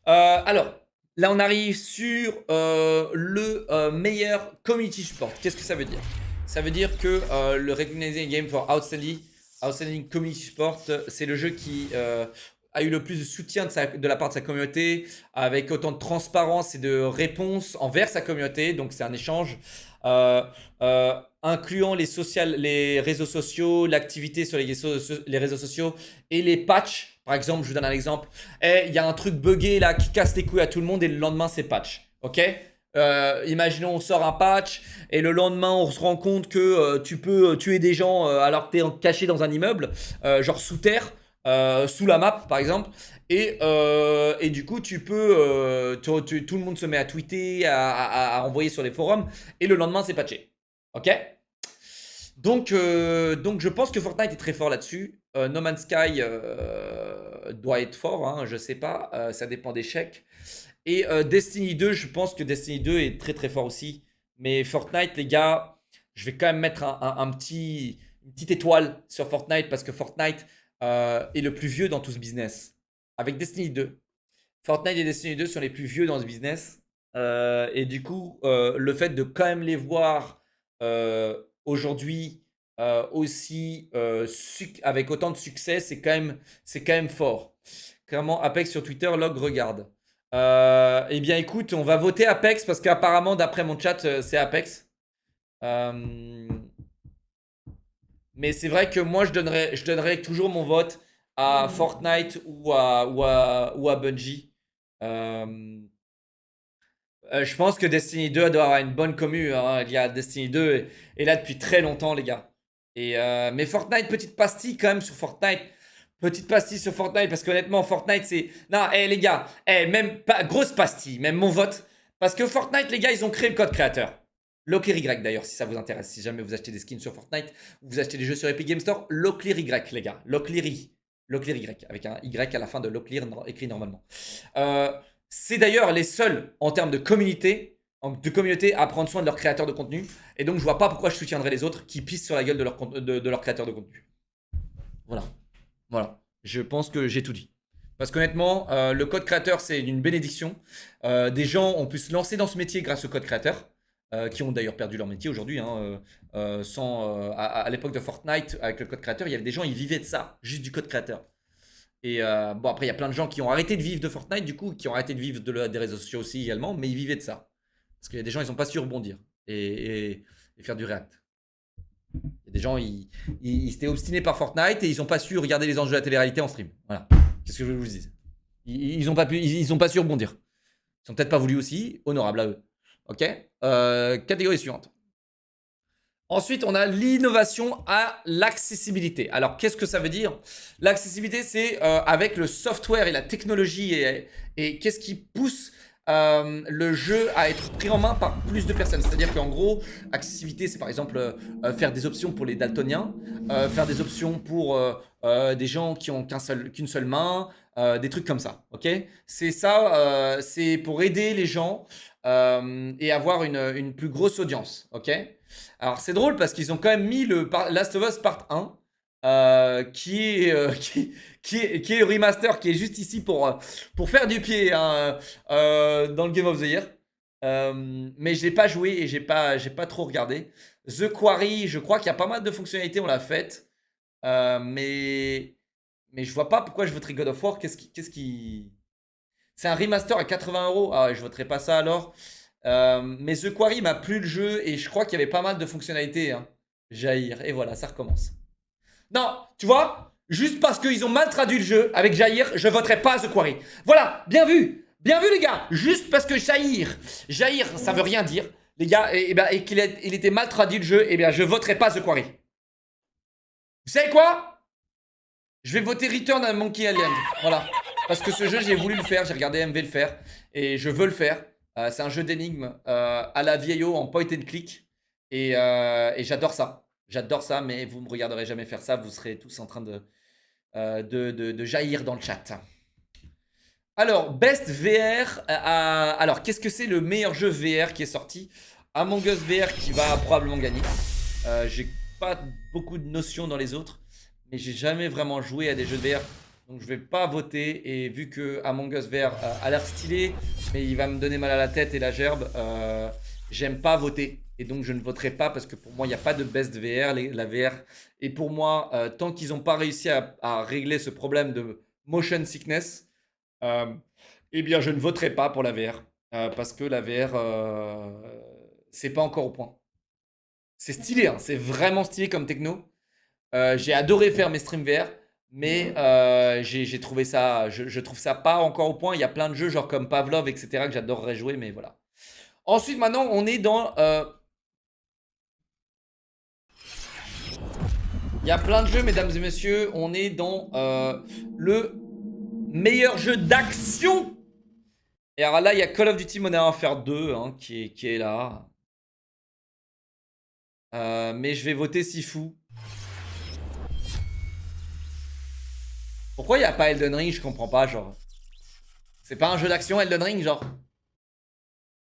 Alors, là on arrive sur le meilleur community support. Qu'est-ce que ça veut dire? Ça veut dire que le Recognizing Game for Outstanding Community Support, c'est le jeu qui a eu le plus de soutien de la part de sa communauté, avec autant de transparence et de réponse envers sa communauté. Donc c'est un échange incluant les réseaux sociaux, l'activité sur les réseaux sociaux et les patchs. Par exemple, je vous donne un exemple. Il y a un truc buggé là qui casse les couilles à tout le monde et le lendemain c'est patch. Ok? Imaginons on sort un patch et le lendemain on se rend compte que tu peux tuer des gens alors que tu es caché dans un immeuble, genre sous terre. Sous la map par exemple, et du coup tu peux tout le monde se met à tweeter, à envoyer sur les forums, et le lendemain c'est patché. Ok, donc je pense que Fortnite est très fort là-dessus. No Man's Sky doit être fort, hein, je sais pas, ça dépend des chèques. Et Destiny 2, je pense que Destiny 2 est très très fort aussi. Mais Fortnite les gars, je vais quand même mettre une petite étoile sur Fortnite, parce que Fortnite est le plus vieux dans tout ce business. Avec Destiny 2. Fortnite et Destiny 2 sont les plus vieux dans ce business. Et du coup, le fait de quand même les voir aujourd'hui aussi avec autant de succès, c'est quand même fort. Clairement, Apex sur Twitter, log regarde. Eh bien écoute, on va voter Apex, parce qu'apparemment, d'après mon chat, c'est Apex. Mais c'est vrai que moi, je donnerais toujours mon vote à Fortnite ou à Bungie. Je pense que Destiny 2 doit avoir une bonne commu, hein. Il y a Destiny 2 est là depuis très longtemps, les gars. Mais Fortnite, petite pastille quand même sur Fortnite. Petite pastille sur Fortnite, parce qu'honnêtement, Fortnite, c'est... Non, les gars, même pas grosse pastille, même mon vote. Parce que Fortnite, les gars, ils ont créé le code créateur. Locklear Y d'ailleurs, si ça vous intéresse, si jamais vous achetez des skins sur Fortnite, ou vous achetez des jeux sur Epic Game Store, Locklear Y les gars, Locklear Y, avec un Y à la fin de Locklear écrit normalement. C'est d'ailleurs les seuls en termes de communauté à prendre soin de leurs créateurs de contenu, et donc je vois pas pourquoi je soutiendrais les autres qui pissent sur la gueule de leurs créateurs de contenu. Voilà, je pense que j'ai tout dit. Parce qu'honnêtement, le code créateur c'est une bénédiction. Des gens ont pu se lancer dans ce métier grâce au code créateur. Qui ont d'ailleurs perdu leur métier aujourd'hui, hein, à l'époque de Fortnite, avec le code créateur, il y avait des gens, ils vivaient de ça, juste du code créateur. Et bon, après, il y a plein de gens qui ont arrêté de vivre de Fortnite, du coup, qui ont arrêté de vivre des réseaux sociaux aussi également, mais ils vivaient de ça. Parce qu'il y a des gens, ils n'ont pas su rebondir et faire du React. Il y a des gens, ils étaient obstinés par Fortnite et ils n'ont pas su regarder les enjeux de la télé-réalité en stream. Voilà, qu'est-ce que je vous dise. Ils n'ont pas su rebondir. Ils n'ont peut-être pas voulu aussi, honorable à eux. Ok, catégorie suivante. Ensuite, on a l'innovation à l'accessibilité. Alors, qu'est-ce que ça veut dire? L'accessibilité, c'est avec le software et la technologie et qu'est-ce qui pousse le jeu à être pris en main par plus de personnes. C'est-à-dire qu'en gros, accessibilité, c'est par exemple faire des options pour les daltoniens, faire des options pour des gens qui ont qu'une seule main, des trucs comme ça. Ok, c'est ça, c'est pour aider les gens et avoir une plus grosse audience. Ok, alors c'est drôle parce qu'ils ont quand même mis le Last of Us Part 1 qui est le remaster qui est juste ici pour faire du pied, hein, dans le Game of the Year. Mais je l'ai pas joué et j'ai pas trop regardé. The Quarry, je crois qu'il y a pas mal de fonctionnalités, on l'a faite. Mais je vois pas pourquoi je voterais God of War. Qu'est-ce qui... C'est un remaster à 80 €. Ah ouais, je voterais pas ça alors. Mais The Quarry m'a plu le jeu et je crois qu'il y avait pas mal de fonctionnalités, hein. Jair, et voilà, ça recommence. Non, tu vois, juste parce qu'ils ont mal traduit le jeu avec Jair, je voterai pas The Quarry. Voilà, bien vu les gars. Juste parce que Jair, ça veut rien dire, les gars, et qu'il était mal traduit le jeu, et bien je voterai pas The Quarry. Vous savez quoi? Je vais voter Return à Monkey Island. Voilà. Parce que ce jeu, j'ai voulu le faire. J'ai regardé MV le faire. Et je veux le faire. C'est un jeu d'énigmes à la vieillot en point and click. Et j'adore ça. J'adore ça. Mais vous ne me regarderez jamais faire ça. Vous serez tous en train de jaillir dans le chat. Alors, Best VR. Alors, qu'est-ce que c'est le meilleur jeu VR qui est sorti? Among Us VR qui va probablement gagner. J'ai pas beaucoup de notions dans les autres, mais j'ai jamais vraiment joué à des jeux de VR. Donc je vais pas voter. Et vu que Among Us VR a l'air stylé, mais il va me donner mal à la tête et la gerbe, j'aime pas voter. Et donc je ne voterai pas parce que pour moi il n'y a pas de best VR, la VR. Et pour moi, tant qu'ils n'ont pas réussi à régler ce problème de motion sickness, eh bien je ne voterai pas pour la VR. Parce que la VR, c'est pas encore au point. C'est stylé, hein, c'est vraiment stylé comme techno. J'ai adoré faire mes streams VR. Mais j'ai trouvé ça, je trouve ça pas encore au point. Il y a plein de jeux genre comme Pavlov, etc. que j'adorerais jouer, mais voilà. Ensuite, maintenant, on est dans... Il y a plein de jeux, mesdames et messieurs. On est dans le meilleur jeu d'action. Et alors là, il y a Call of Duty Modern Warfare 2 hein, qui est là. Mais je vais voter Sifu. Pourquoi il n'y a pas Elden Ring? Je comprends pas, genre. C'est pas un jeu d'action, Elden Ring, genre.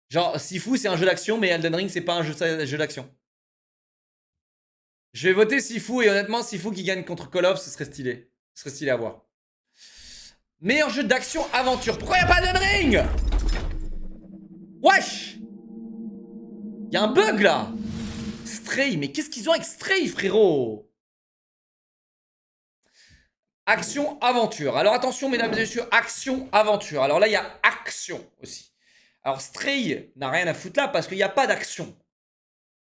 Genre, Sifu, c'est un jeu d'action, mais Elden Ring, c'est pas un jeu d'action. Je vais voter Sifu, et honnêtement, Sifu qui gagne contre Call of, ce serait stylé. Ce serait stylé à voir. Meilleur jeu d'action aventure. Pourquoi il n'y a pas Elden Ring? Wesh! Il y a un bug, là. Stray, mais qu'est-ce qu'ils ont avec Stray, frérot? Action, aventure. Alors attention, mesdames et messieurs, action, aventure. Alors là, il y a action aussi. Alors Stray n'a rien à foutre là parce qu'il n'y a pas d'action.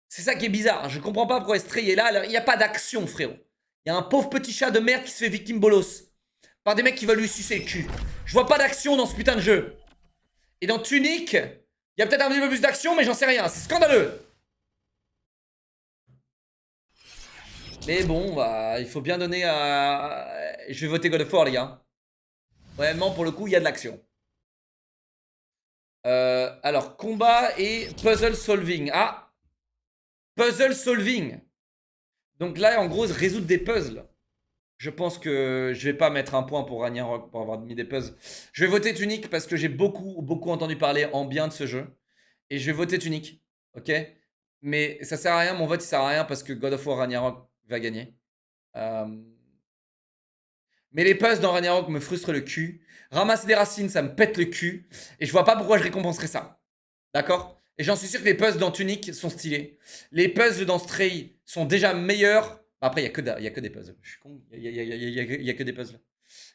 C'est ça qui est bizarre. Je comprends pas pourquoi Stray est là. Il n'y a pas d'action, frérot. Il y a un pauvre petit chat de merde qui se fait victime bolos par des mecs qui veulent lui sucer le cul. Je vois pas d'action dans ce putain de jeu. Et dans Tunic, il y a peut-être un petit peu plus d'action, mais j'en sais rien. C'est scandaleux. Mais bon, bah, il faut bien donner à... Je vais voter God of War, les gars. Vraiment, pour le coup, il y a de l'action. Alors, combat et puzzle solving. Ah! Puzzle solving. Donc là, en gros, résoudre des puzzles. Je pense que je vais pas mettre un point pour Ragnarok pour avoir mis des puzzles. Je vais voter Tunic parce que j'ai beaucoup entendu parler en bien de ce jeu. Et je vais voter Tunic. Ok? Mais ça sert à rien, mon vote il sert à rien parce que God of War Ragnarok va gagner. Mais les puzzles dans Ragnarok me frustrent le cul. Ramasser des racines, ça me pète le cul. Et je vois pas pourquoi je récompenserais ça. D'accord? Et j'en suis sûr que les puzzles dans Tunic sont stylés. Les puzzles dans Stray sont déjà meilleurs. Après, il y a que des puzzles. Je suis con. Il y a que des puzzles.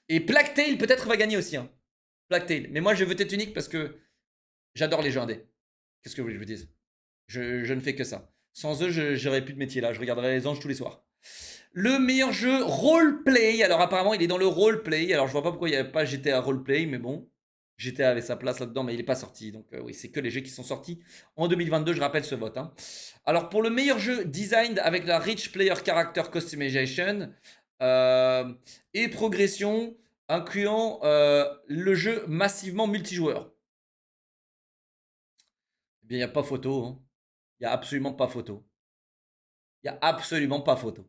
Et Plague Tale peut-être va gagner aussi. Hein. Plague Tale. Mais moi, je vais voter Tunic parce que j'adore les jeux indés. Qu'est-ce que vous voulez que je vous dise? Je ne fais que ça. Sans eux, j'aurais plus de métier là. Je regarderais les anges tous les soirs. Le meilleur jeu roleplay. Alors apparemment, il est dans le roleplay. Alors je vois pas pourquoi il n'y avait pas GTA roleplay, mais bon. GTA avait sa place là-dedans, mais il n'est pas sorti. Donc oui, c'est que les jeux qui sont sortis en 2022. Je rappelle ce vote. Hein. Alors pour le meilleur jeu designed avec la Rich Player Character Customization et progression, incluant le jeu massivement multijoueur. Eh bien, il n'y a pas photo. Hein. Il n'y a absolument pas photo. Il n'y a absolument pas photo.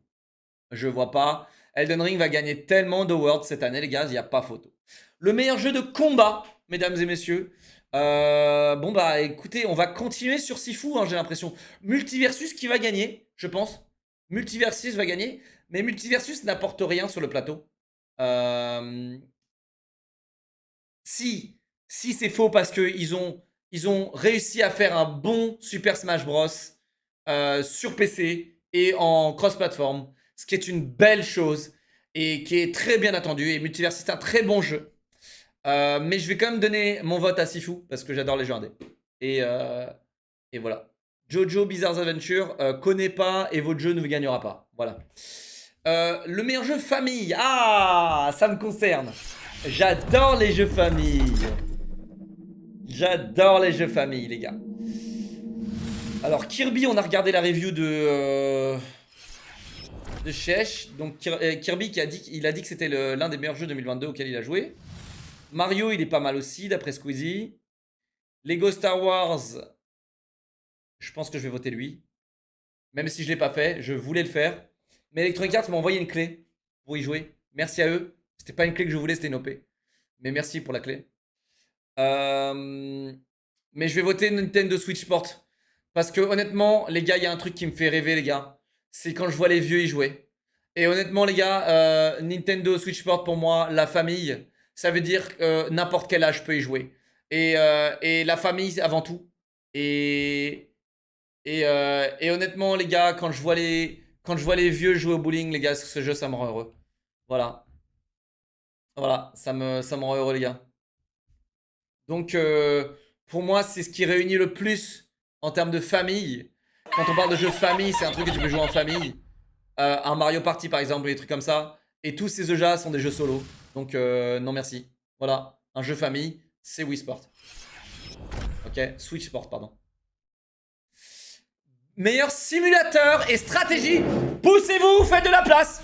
Je vois pas. Elden Ring va gagner tellement d'awards cette année, les gars, il n'y a pas photo. Le meilleur jeu de combat, mesdames et messieurs. Bon, bah écoutez, on va continuer sur Sifu, hein, j'ai l'impression. Multiversus qui va gagner, je pense. Multiversus va gagner. Mais Multiversus n'apporte rien sur le plateau. Si c'est faux parce qu'ils ont réussi à faire un bon Super Smash Bros. Sur PC et en cross-platform. Ce qui est une belle chose et qui est très bien attendu. Et Multiversus, c'est un très bon jeu. Mais je vais quand même donner mon vote à Sifu parce que j'adore les jeux indés. Et voilà. Jojo Bizarre Adventure, connaît pas et votre jeu ne gagnera pas. Voilà. Le meilleur jeu famille. Ah, ça me concerne. J'adore les jeux famille. J'adore les jeux famille, les gars. Alors Kirby, on a regardé la review de Shesh. Donc Kirby qui a dit que c'était l'un des meilleurs jeux 2022 auquel il a joué. Mario, il est pas mal aussi, d'après Squeezie. Lego Star Wars, je pense que je vais voter lui. Même si je l'ai pas fait, je voulais le faire. Mais Electronic Arts m'a envoyé une clé pour y jouer. Merci à eux. C'était pas une clé que je voulais, c'était une OP. Mais merci pour la clé. Mais je vais voter Nintendo Switch Sport. Parce que honnêtement, les gars, il y a un truc qui me fait rêver, les gars. C'est quand je vois les vieux y jouer. Et honnêtement, les gars, Nintendo Switch Sport, pour moi, la famille, ça veut dire que n'importe quel âge peut y jouer. Et la famille, avant tout. Et honnêtement, les gars, quand je vois les vieux jouer au bowling, les gars, ce jeu, ça me rend heureux. Voilà. Voilà, ça me rend heureux, les gars. Donc, pour moi, c'est ce qui réunit le plus en termes de famille. Quand on parle de jeu famille, c'est un truc que tu peux jouer en famille. Un Mario Party, par exemple, ou des trucs comme ça. Et tous ces jeux-là sont des jeux solo. Donc, non merci. Voilà, un jeu famille, c'est Wii Sport. Ok, Switch Sport, pardon. Meilleur simulateur et stratégie. Poussez-vous, faites de la place.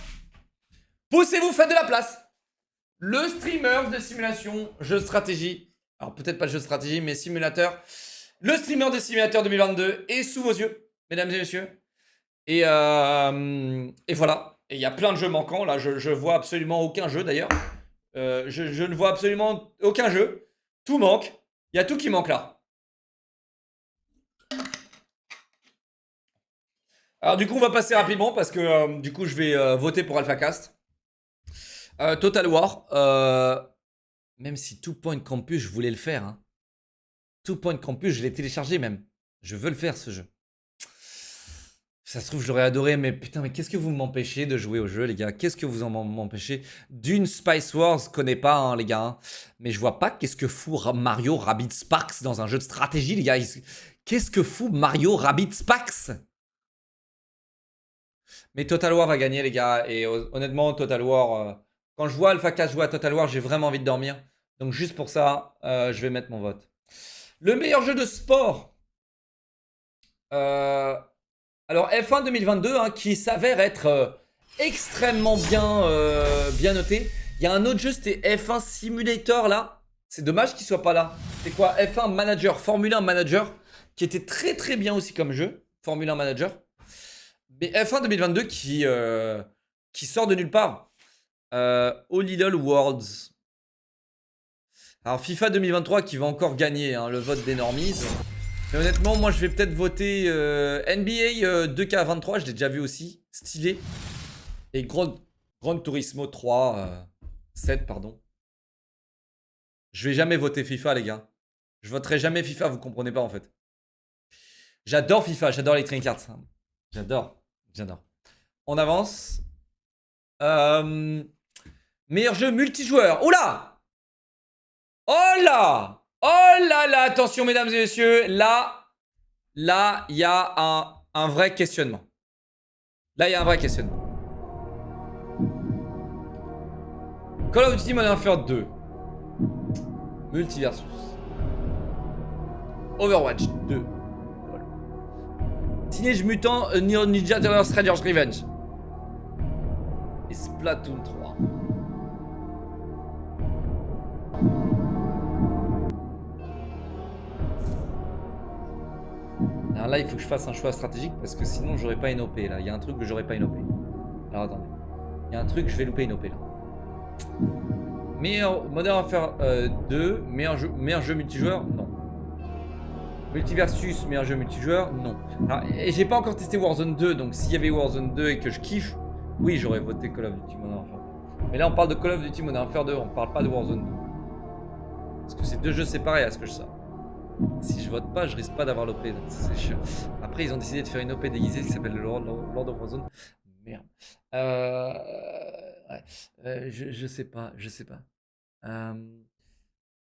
Poussez-vous, faites de la place. Le streamer de simulation, jeu de stratégie. Alors peut-être pas de jeu de stratégie, mais simulateur. Le streamer de simulateur 2022 est sous vos yeux, mesdames et messieurs. Et voilà. Et il y a plein de jeux manquants. Là, je vois absolument aucun jeu d'ailleurs. Je ne vois absolument aucun jeu. Tout manque. Il y a tout qui manque là. Alors du coup, on va passer rapidement parce que du coup, je vais voter pour AlphaCast. Total War. Même si Two Point Campus, je voulais le faire. Hein. Two Point Campus, je l'ai téléchargé même. Je veux le faire ce jeu. Ça se trouve, j'aurais adoré, mais putain, mais qu'est-ce que vous m'empêchez de jouer au jeu, les gars? Qu'est-ce que vous m'empêchez? D'une Spice Wars, je connais pas, hein, les gars. Hein. Mais je vois pas qu'est-ce que fout Mario Rabbids Sparks dans un jeu de stratégie, les gars. Qu'est-ce que fout Mario Rabbids Sparks? Mais Total War va gagner, les gars. Et honnêtement, Total War... quand je vois AlphaCast jouer à Total War, j'ai vraiment envie de dormir. Donc juste pour ça, je vais mettre mon vote. Le meilleur jeu de sport. Alors F1 2022, hein, qui s'avère être extrêmement bien noté. Il y a un autre jeu, c'était F1 Simulator là. C'est dommage qu'il soit pas là. C'est quoi? F1 Manager, Formule 1 Manager, qui était très très bien aussi comme jeu. Formule 1 Manager. Mais F1 2022 qui sort de nulle part. All Little Worlds. Alors FIFA 2023 qui va encore gagner hein, le vote des normies. Mais honnêtement, moi je vais peut-être voter NBA 2K23, je l'ai déjà vu aussi. Stylé. Et Gran Turismo 3, 7 pardon. Je vais jamais voter FIFA les gars. Je voterai jamais FIFA, vous comprenez pas en fait. J'adore FIFA, j'adore les Trading Cards. J'adore. On avance. Meilleur jeu multijoueur. Oula! Oh là! Oh là là! Attention mesdames et messieurs. Là, il y a un vrai questionnement. Là, il y a un vrai questionnement. Call of Duty Modern Warfare 2. Multiversus. Overwatch 2. Teenage Mutant Ninja Turtles Stranger's Revenge. Et Splatoon 3. Alors là, il faut que je fasse un choix stratégique parce que sinon, j'aurais pas une OP là. Il y a un truc que j'aurais pas une OP. Alors attendez. Il y a un truc que je vais louper une OP là. Meilleur Modern Warfare 2. Meilleur jeu multijoueur? Non. Multiversus, meilleur jeu multijoueur? Non. Alors, et j'ai pas encore testé Warzone 2, donc s'il y avait Warzone 2 et que je kiffe, oui, j'aurais voté Call of Duty Modern Warfare 2. Mais là, on parle de Call of Duty Modern Warfare 2, on parle pas de Warzone 2. Parce que c'est deux jeux séparés à ce que je sais. Si je vote pas, je risque pas d'avoir l'OP. C'est chiant. Après, ils ont décidé de faire une OP déguisée qui s'appelle le Lord of Warzone. Merde. Ouais. Je sais pas.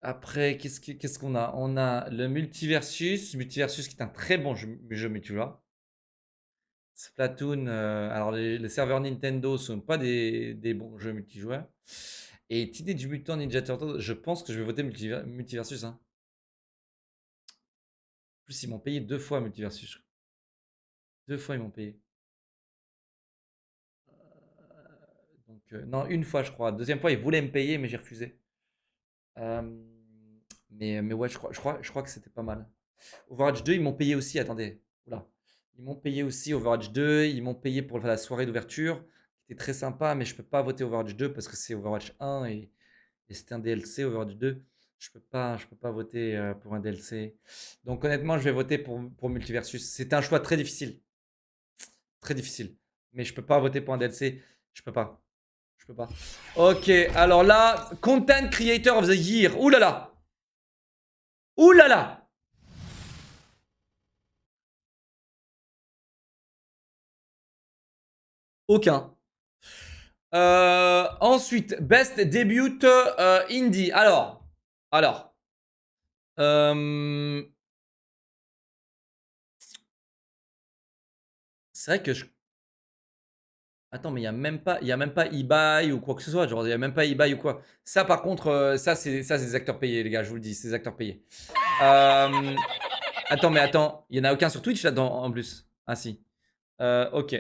Après, qu'est-ce qu'on a? On a le Multiversus qui est un très bon jeu multijoueur. Splatoon, alors les serveurs Nintendo sont pas des bons jeux multijoueurs. Et Teenage Mutant Ninja Turtles, je pense que je vais voter Multiversus. Hein. En plus, ils m'ont payé 2 fois Multiversus. 2 fois, ils m'ont payé. Donc, non, 1 fois, je crois. 2e fois, ils voulaient me payer, mais j'ai refusé. Mais ouais, je crois que c'était pas mal. Overwatch 2, ils m'ont payé aussi. Attendez. Oula. Ils m'ont payé aussi Overwatch 2. Ils m'ont payé pour la soirée d'ouverture. C'était très sympa, mais je peux pas voter Overwatch 2 parce que c'est Overwatch 1 et Et c'était un DLC Overwatch 2. Je peux pas voter pour un DLC. Donc honnêtement, je vais voter pour Multiversus. C'était un choix très difficile. Très difficile. Mais je peux pas voter pour un DLC. Je peux pas. Je peux pas. Ok, alors là, Content Creator of the Year. Ouh là là. Ouh là là. Aucun. Ensuite, Best Debut Indie. Alors. C'est vrai que je... Attends, mais il y a même pas eBay ou quoi que ce soit. Genre, il y a même pas eBay ou quoi. Ça, par contre, ça, c'est des acteurs payés, les gars. Je vous le dis, c'est des acteurs payés. Attends, il y en a aucun sur Twitch là-dedans en plus. Ah si. Ok.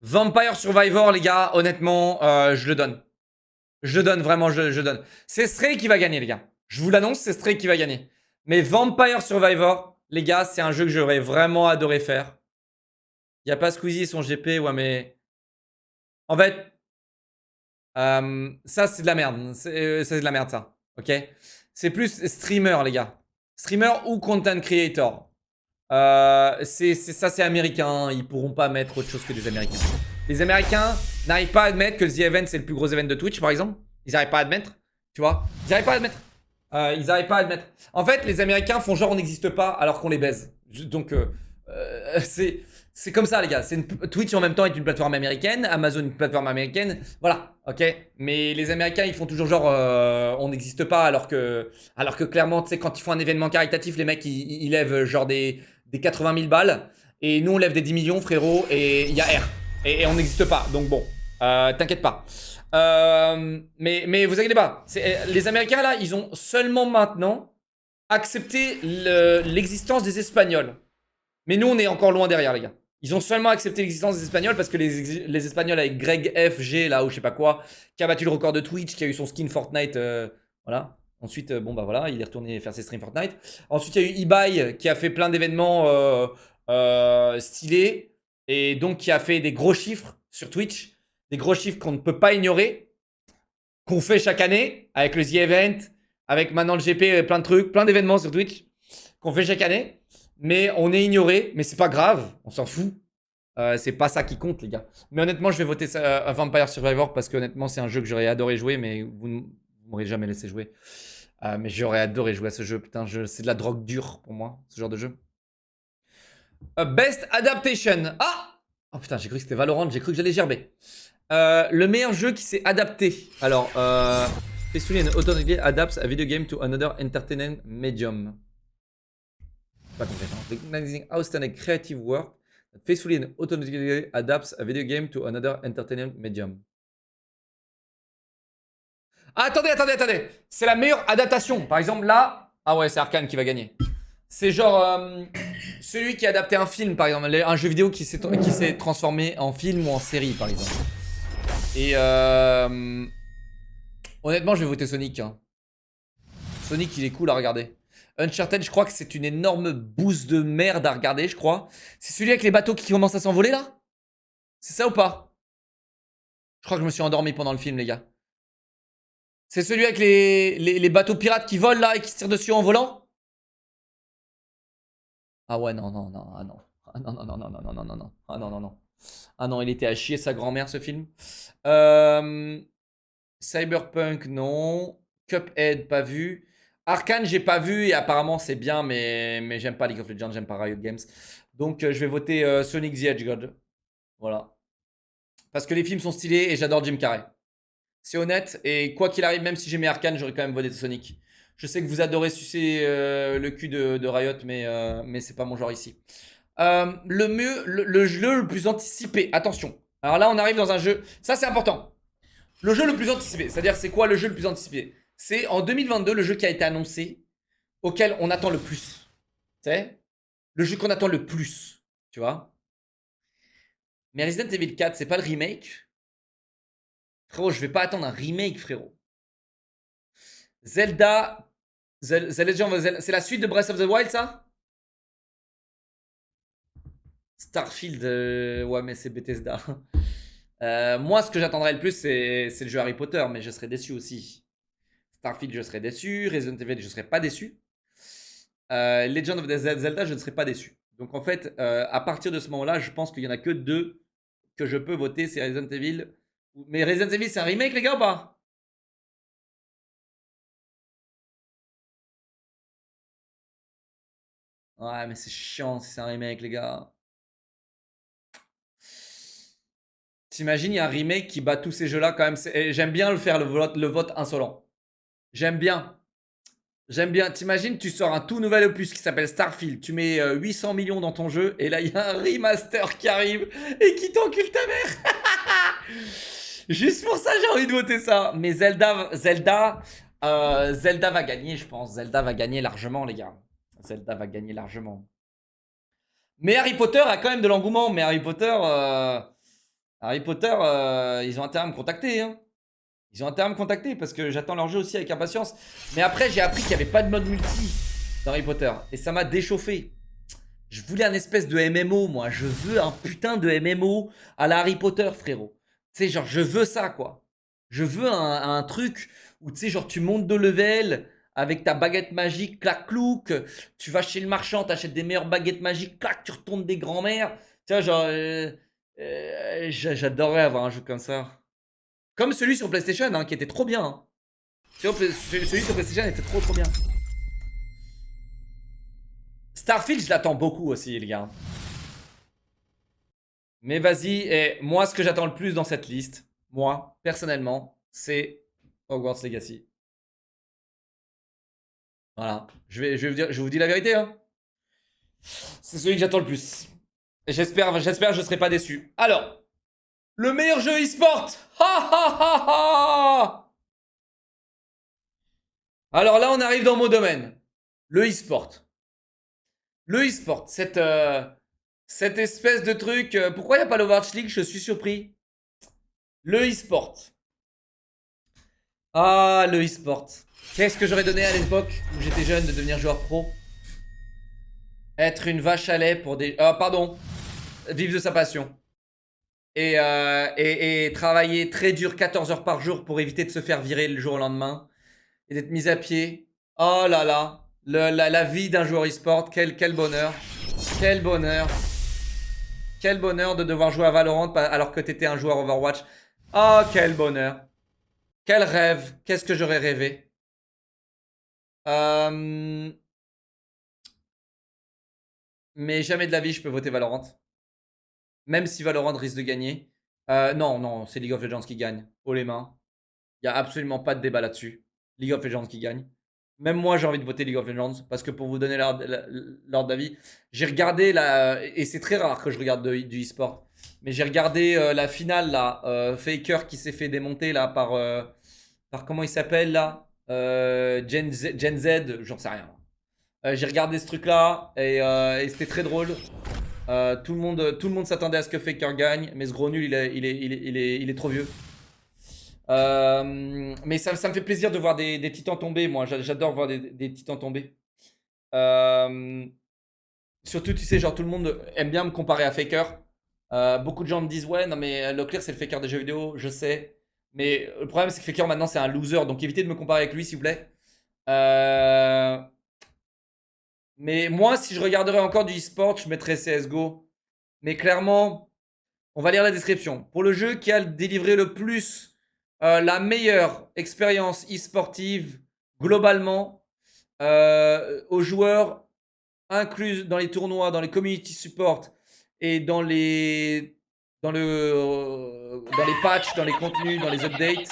Vampire Survivor, les gars. Honnêtement, je le donne. Je le donne, vraiment, je le donne. C'est Stray qui va gagner, les gars. Je vous l'annonce, c'est Stray qui va gagner. Mais Vampire Survivor, les gars, c'est un jeu que j'aurais vraiment adoré faire. Il n'y a pas Squeezie et son GP, ouais, mais... En fait, ça, c'est de la merde. C'est de la merde, ça. Ok? C'est plus streamer, les gars. Streamer ou content creator. Ça, c'est américain. Ils pourront pas mettre autre chose que des Américains. Les Américains n'arrivent pas à admettre que The Event, c'est le plus gros event de Twitch, par exemple. Ils n'arrivent pas à admettre. Tu vois? Ils n'arrivent pas à admettre. Ils n'arrivent pas à admettre. En fait, les Américains font genre on n'existe pas alors qu'on les baise. Donc, c'est comme ça, les gars. Twitch, en même temps, est une plateforme américaine. Amazon, une plateforme américaine. Voilà, ok. Mais les Américains, ils font toujours genre on n'existe pas alors que clairement, tu sais, quand ils font un événement caritatif, les mecs, ils lèvent genre des 80 000 balles. Et nous, on lève des 10 millions, frérot. Et il y a R. Et on n'existe pas. Donc bon, t'inquiète pas. Mais vous inquiétez pas. Les Américains, là, ils ont seulement maintenant accepté l'existence des Espagnols. Mais nous, on est encore loin derrière, les gars. Ils ont seulement accepté l'existence des Espagnols parce que les Espagnols avec Greg FG, là, ou je sais pas quoi, qui a battu le record de Twitch, qui a eu son skin Fortnite, voilà. Ensuite, bon, bah voilà, il est retourné faire ses streams Fortnite. Ensuite, il y a eu eBay qui a fait plein d'événements stylés et donc qui a fait des gros chiffres sur Twitch. Des gros chiffres qu'on ne peut pas ignorer, qu'on fait chaque année avec le The Event, avec maintenant le GP, plein de trucs, plein d'événements sur Twitch qu'on fait chaque année. Mais on est ignoré, mais c'est pas grave, on s'en fout. C'est pas ça qui compte, les gars. Mais honnêtement, je vais voter à Vampire Survivor parce que honnêtement, c'est un jeu que j'aurais adoré jouer, mais vous m'aurez jamais laissé jouer. Mais j'aurais adoré jouer à ce jeu, putain, c'est de la drogue dure pour moi, ce genre de jeu. Best Adaptation. Ah! Oh putain, j'ai cru que c'était Valorant, j'ai cru que j'allais gerber. Le meilleur jeu qui s'est adapté. Alors, Faithfully and Authentically adapts a video game to another entertainment medium. Pas complètement. Recognizing outstanding creative work that faithfully and authentically adapts a video game to another entertainment medium. Ah, attendez. C'est la meilleure adaptation. Par exemple, là. Ah ouais, c'est Arkane qui va gagner. C'est genre celui qui a adapté un film, par exemple. Un jeu vidéo qui s'est transformé en film ou en série, par exemple. Et honnêtement, je vais voter Sonic. Hein. Sonic, il est cool à regarder. Uncharted, je crois que c'est une énorme bouse de merde à regarder, je crois. C'est celui avec les bateaux qui commencent à s'envoler, là? C'est ça ou pas? Je crois que je me suis endormi pendant le film, les gars. C'est celui avec les bateaux pirates qui volent, là, et qui se tirent dessus en volant? Ah ouais, non. Ah non. Ah non. Ah non, il était à chier sa grand-mère, ce film. Cyberpunk, non. Cuphead, pas vu. Arkane, j'ai pas vu et apparemment c'est bien, mais j'aime pas League of Legends, j'aime pas Riot Games. Donc je vais voter Sonic the Hedgehog. Voilà. Parce que les films sont stylés et j'adore Jim Carrey. C'est honnête et quoi qu'il arrive, même si j'aimais Arkane, j'aurais quand même voté Sonic. Je sais que vous adorez sucer le cul de Riot, mais c'est pas mon genre ici. Le jeu le plus anticipé. Attention. Alors là, on arrive dans un jeu. Ça, c'est important. Le jeu le plus anticipé. C'est-à-dire, c'est quoi le jeu le plus anticipé? C'est en 2022 le jeu qui a été annoncé, auquel on attend le plus. Tu sais? Le jeu qu'on attend le plus. Tu vois? Mais Resident Evil 4, c'est pas le remake? Frérot, je vais pas attendre un remake, frérot. Zelda. The Legend of Zelda. C'est la suite de Breath of the Wild, ça? Starfield. Ouais, mais c'est Bethesda. Moi, ce que j'attendrais le plus, c'est le jeu Harry Potter, mais je serais déçu aussi. Starfield, je serais déçu. Resident Evil, je serais pas déçu. Legend of Zelda, je ne serais pas déçu. Donc en fait, à partir de ce moment-là, je pense qu'il y en a que 2 que je peux voter, c'est Resident Evil. Mais Resident Evil, c'est un remake, les gars, ou pas? Ouais, mais c'est chiant si c'est un remake, les gars. T'imagines, il y a un remake qui bat tous ces jeux-là quand même. J'aime bien le faire, le vote insolent. J'aime bien. J'aime bien. T'imagines, tu sors un tout nouvel opus qui s'appelle Starfield. Tu mets 800 millions dans ton jeu. Et là, il y a un remaster qui arrive et qui t'encule ta mère. Juste pour ça, j'ai envie de voter ça. Mais Zelda va gagner, je pense. Zelda va gagner largement, les gars. Zelda va gagner largement. Mais Harry Potter a quand même de l'engouement. Mais Harry Potter, ils ont intérêt à me contacter. Hein. Ils ont intérêt à me contacter parce que j'attends leur jeu aussi avec impatience. Mais après, j'ai appris qu'il n'y avait pas de mode multi dans Harry Potter. Et ça m'a déchauffé. Je voulais un espèce de MMO, moi. Je veux un putain de MMO à la Harry Potter, frérot. Tu sais, genre, je veux ça, quoi. Je veux un truc où, tu sais, genre, tu montes de level avec ta baguette magique, clac, clouc. Tu vas chez le marchand, t'achètes des meilleures baguettes magiques, clac, tu retournes des grands-mères. Tu vois, genre, j'adorerais avoir un jeu comme ça. Comme celui sur PlayStation, hein, qui était trop bien. Hein. Celui sur PlayStation était trop bien. Starfield, je l'attends beaucoup aussi, les gars. Mais vas-y, et moi, ce que j'attends le plus dans cette liste, moi, personnellement, c'est Hogwarts Legacy. Voilà. Je vous dis la vérité, hein. C'est celui que j'attends le plus. Et j'espère que je serai pas déçu. Alors, le meilleur jeu e-sport. Alors là, on arrive dans mon domaine. Le e-sport. Le e-sport, cette espèce de truc. Pourquoi il n'y a pas l'Overwatch League? Je suis surpris. Le e-sport. Ah, le e-sport. Qu'est-ce que j'aurais donné à l'époque où j'étais jeune de devenir joueur pro? Être une vache à lait pour des... pardon. Vivre de sa passion. Et travailler très dur 14 heures par jour pour éviter de se faire virer le jour au lendemain. Et d'être mis à pied. Oh là là. La vie d'un joueur e-sport. Quel bonheur. Quel bonheur. Quel bonheur de devoir jouer à Valorant alors que t'étais un joueur Overwatch. Oh, quel bonheur. Quel rêve. Qu'est-ce que j'aurais rêvé. Mais jamais de la vie je peux voter Valorant. Même si Valorant risque de gagner. Non, c'est League of Legends qui gagne. Haut les mains. Il n'y a absolument pas de débat là-dessus. League of Legends qui gagne. Même moi, j'ai envie de voter League of Legends. Parce que pour vous donner l'ordre d'avis, j'ai regardé et c'est très rare que je regarde du e-sport. Mais j'ai regardé la finale là. Faker qui s'est fait démonter là par comment il s'appelle là, Gen Z, j'en sais rien. J'ai regardé ce truc là et c'était très drôle. Tout le monde s'attendait à ce que Faker gagne, mais ce gros nul il est trop vieux. Mais ça me fait plaisir de voir des titans tomber. Moi j'adore voir des titans tomber. Surtout tu sais, genre tout le monde aime bien me comparer à Faker. Beaucoup de gens me disent ouais non mais Leclerc c'est le Faker des jeux vidéo, je sais. Mais le problème c'est que Faker maintenant c'est un loser, donc évitez de me comparer avec lui s'il vous plaît. Mais moi si je regarderais encore du e-sport, je mettrais CSGO. Mais clairement, on va lire la description. Pour le jeu qui a délivré le plus la meilleure expérience e-sportive globalement aux joueurs inclus dans les tournois, dans les community support et dans les patchs, dans les contenus, dans les updates.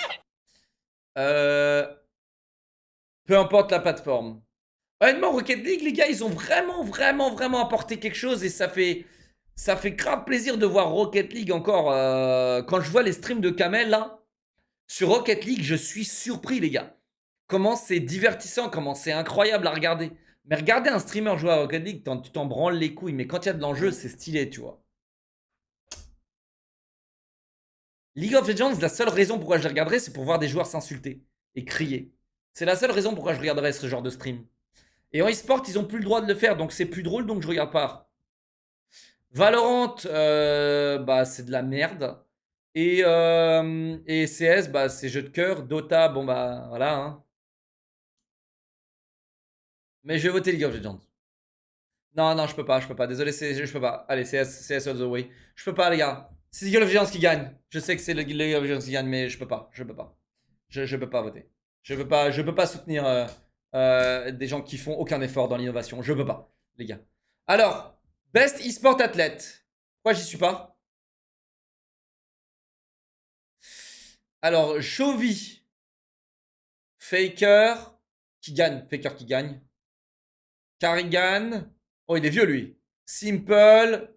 Peu importe la plateforme. Honnêtement, Rocket League, les gars, ils ont vraiment apporté quelque chose et ça fait grave plaisir de voir Rocket League encore. Quand je vois les streams de Kamel là, sur Rocket League, je suis surpris, les gars. Comment c'est divertissant, comment c'est incroyable à regarder. Mais regardez un streamer jouer à Rocket League, tu t'en branles les couilles. Mais quand il y a de l'enjeu, c'est stylé, tu vois. League of Legends, la seule raison pourquoi je les regarderais, c'est pour voir des joueurs s'insulter et crier. C'est la seule raison pourquoi je regarderais ce genre de stream. Et en e-sport, ils ont plus le droit de le faire, donc c'est plus drôle, donc je regarde pas. Valorant, bah c'est de la merde. Et CS, bah, c'est jeu de cœur. Dota, bon, bah, voilà. Hein. Mais je vais voter League of Legends. Non, non, je peux pas. Désolé, je peux pas. Allez, CS all the way. Je peux pas, les gars. C'est League of Legends qui gagne. Je sais que c'est League of Legends qui gagne, mais je peux pas. Je peux pas voter. Je peux pas soutenir des gens qui font aucun effort dans l'innovation. Je peux pas, les gars. Alors, Best eSport Athlète. Pourquoi j'y suis pas? Alors, Chovy. Faker qui gagne. Carrigan. Oh, il est vieux, lui. Simple.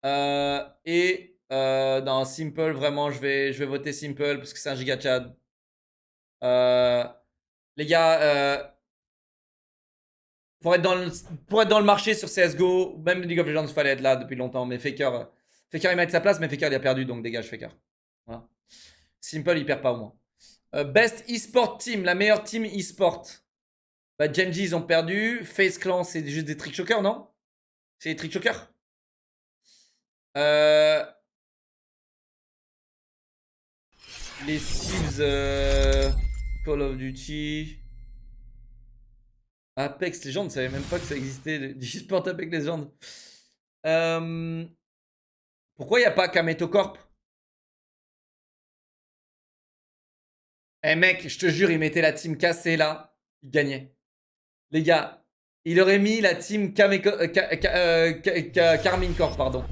Non, Simple, vraiment, je vais voter Simple parce que c'est un giga Chad. Les gars, pour être dans le marché sur CSGO, même League of Legends, il fallait être là depuis longtemps. Mais Faker il mérite sa place, mais Faker, il a perdu, donc dégage Faker. Voilà. Simple, il perd pas au moins. Best eSport Team, la meilleure team eSport. Bah, Genji, ils ont perdu. FaZe Clan, c'est juste des trickshokers, non? C'est des trickshokers? Les Thieves, Call of Duty, Apex Legends, je savais même pas que ça existait, du e-sport Apex Legends. Pourquoi il n'y a pas Kameto Corp? Eh mec, je te jure, il mettait la team cassée là, il gagnait. Les gars, il aurait mis la team Carmine Corp, pardon.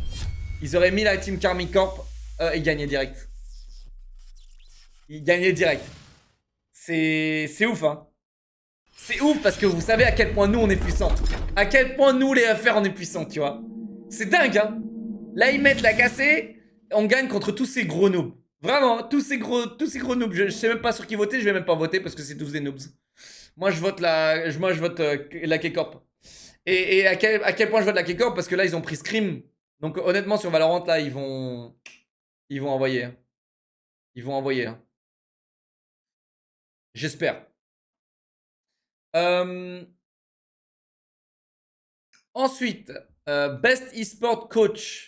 Ils auraient mis la team Carmine Corp, il gagnait direct. C'est ouf, hein. C'est ouf parce que vous savez à quel point nous on est puissants. À quel point nous les affaires on est puissants, tu vois. C'est dingue, hein. Là ils mettent la cassée, on gagne contre tous ces gros noobs. Vraiment, tous ces gros noobs. Je sais même pas sur qui voter, je vais même pas voter parce que c'est tous des noobs. Moi je vote la K-Corp. Et à quel point je vote la K-Corp? Parce que là ils ont pris Scream. Donc honnêtement sur Valorant là ils vont envoyer. Ils vont envoyer. Hein. J'espère. Ensuite, Best eSport Coach.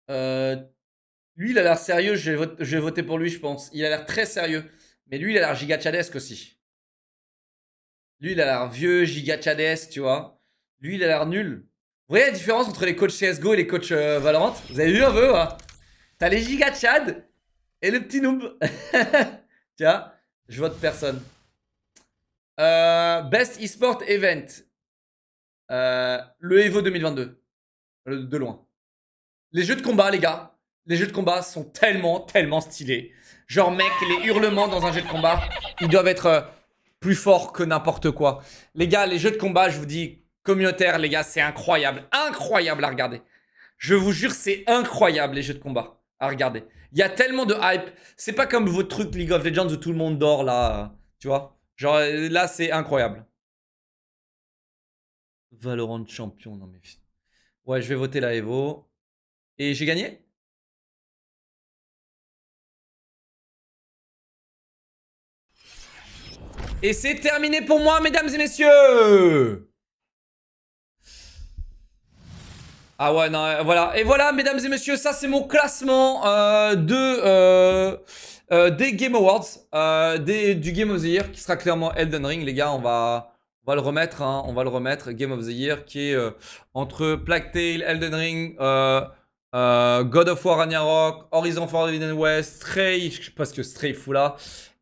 Lui, il a l'air sérieux. Je vais voter pour lui, je pense. Il a l'air très sérieux. Mais lui, il a l'air giga tchadesque aussi. Lui, il a l'air vieux, giga tchadesque, tu vois. Lui, il a l'air nul. Vous voyez la différence entre les coachs CSGO et les coachs Valorant? Vous avez vu un peu, hein? T'as les giga tchad et le petit noob. Tiens, je vote personne. Best eSport Event. Le Evo 2022. De loin. Les jeux de combat, les gars. Les jeux de combat sont tellement stylés. Genre, mec, les hurlements dans un jeu de combat, ils doivent être plus forts que n'importe quoi. Les gars, les jeux de combat, je vous dis, communautaire, les gars, c'est incroyable. Incroyable à regarder. Je vous jure, c'est incroyable, les jeux de combat à regarder. Il y a tellement de hype. C'est pas comme votre truc League of Legends où tout le monde dort, là. Tu vois? Genre, là, c'est incroyable. Valorant champion, non mais... Ouais, je vais voter la Evo. Et j'ai gagné? Et c'est terminé pour moi, mesdames et messieurs! Ah ouais, non, voilà. Et voilà, mesdames et messieurs, ça c'est mon classement des Game Awards, du Game of the Year, qui sera clairement Elden Ring. Les gars, on va le remettre, hein, on va le remettre. Game of the Year, qui est entre Plague Tale, Elden Ring, God of War Ragnarok, Horizon Forbidden West, Stray, parce que Stray fout là,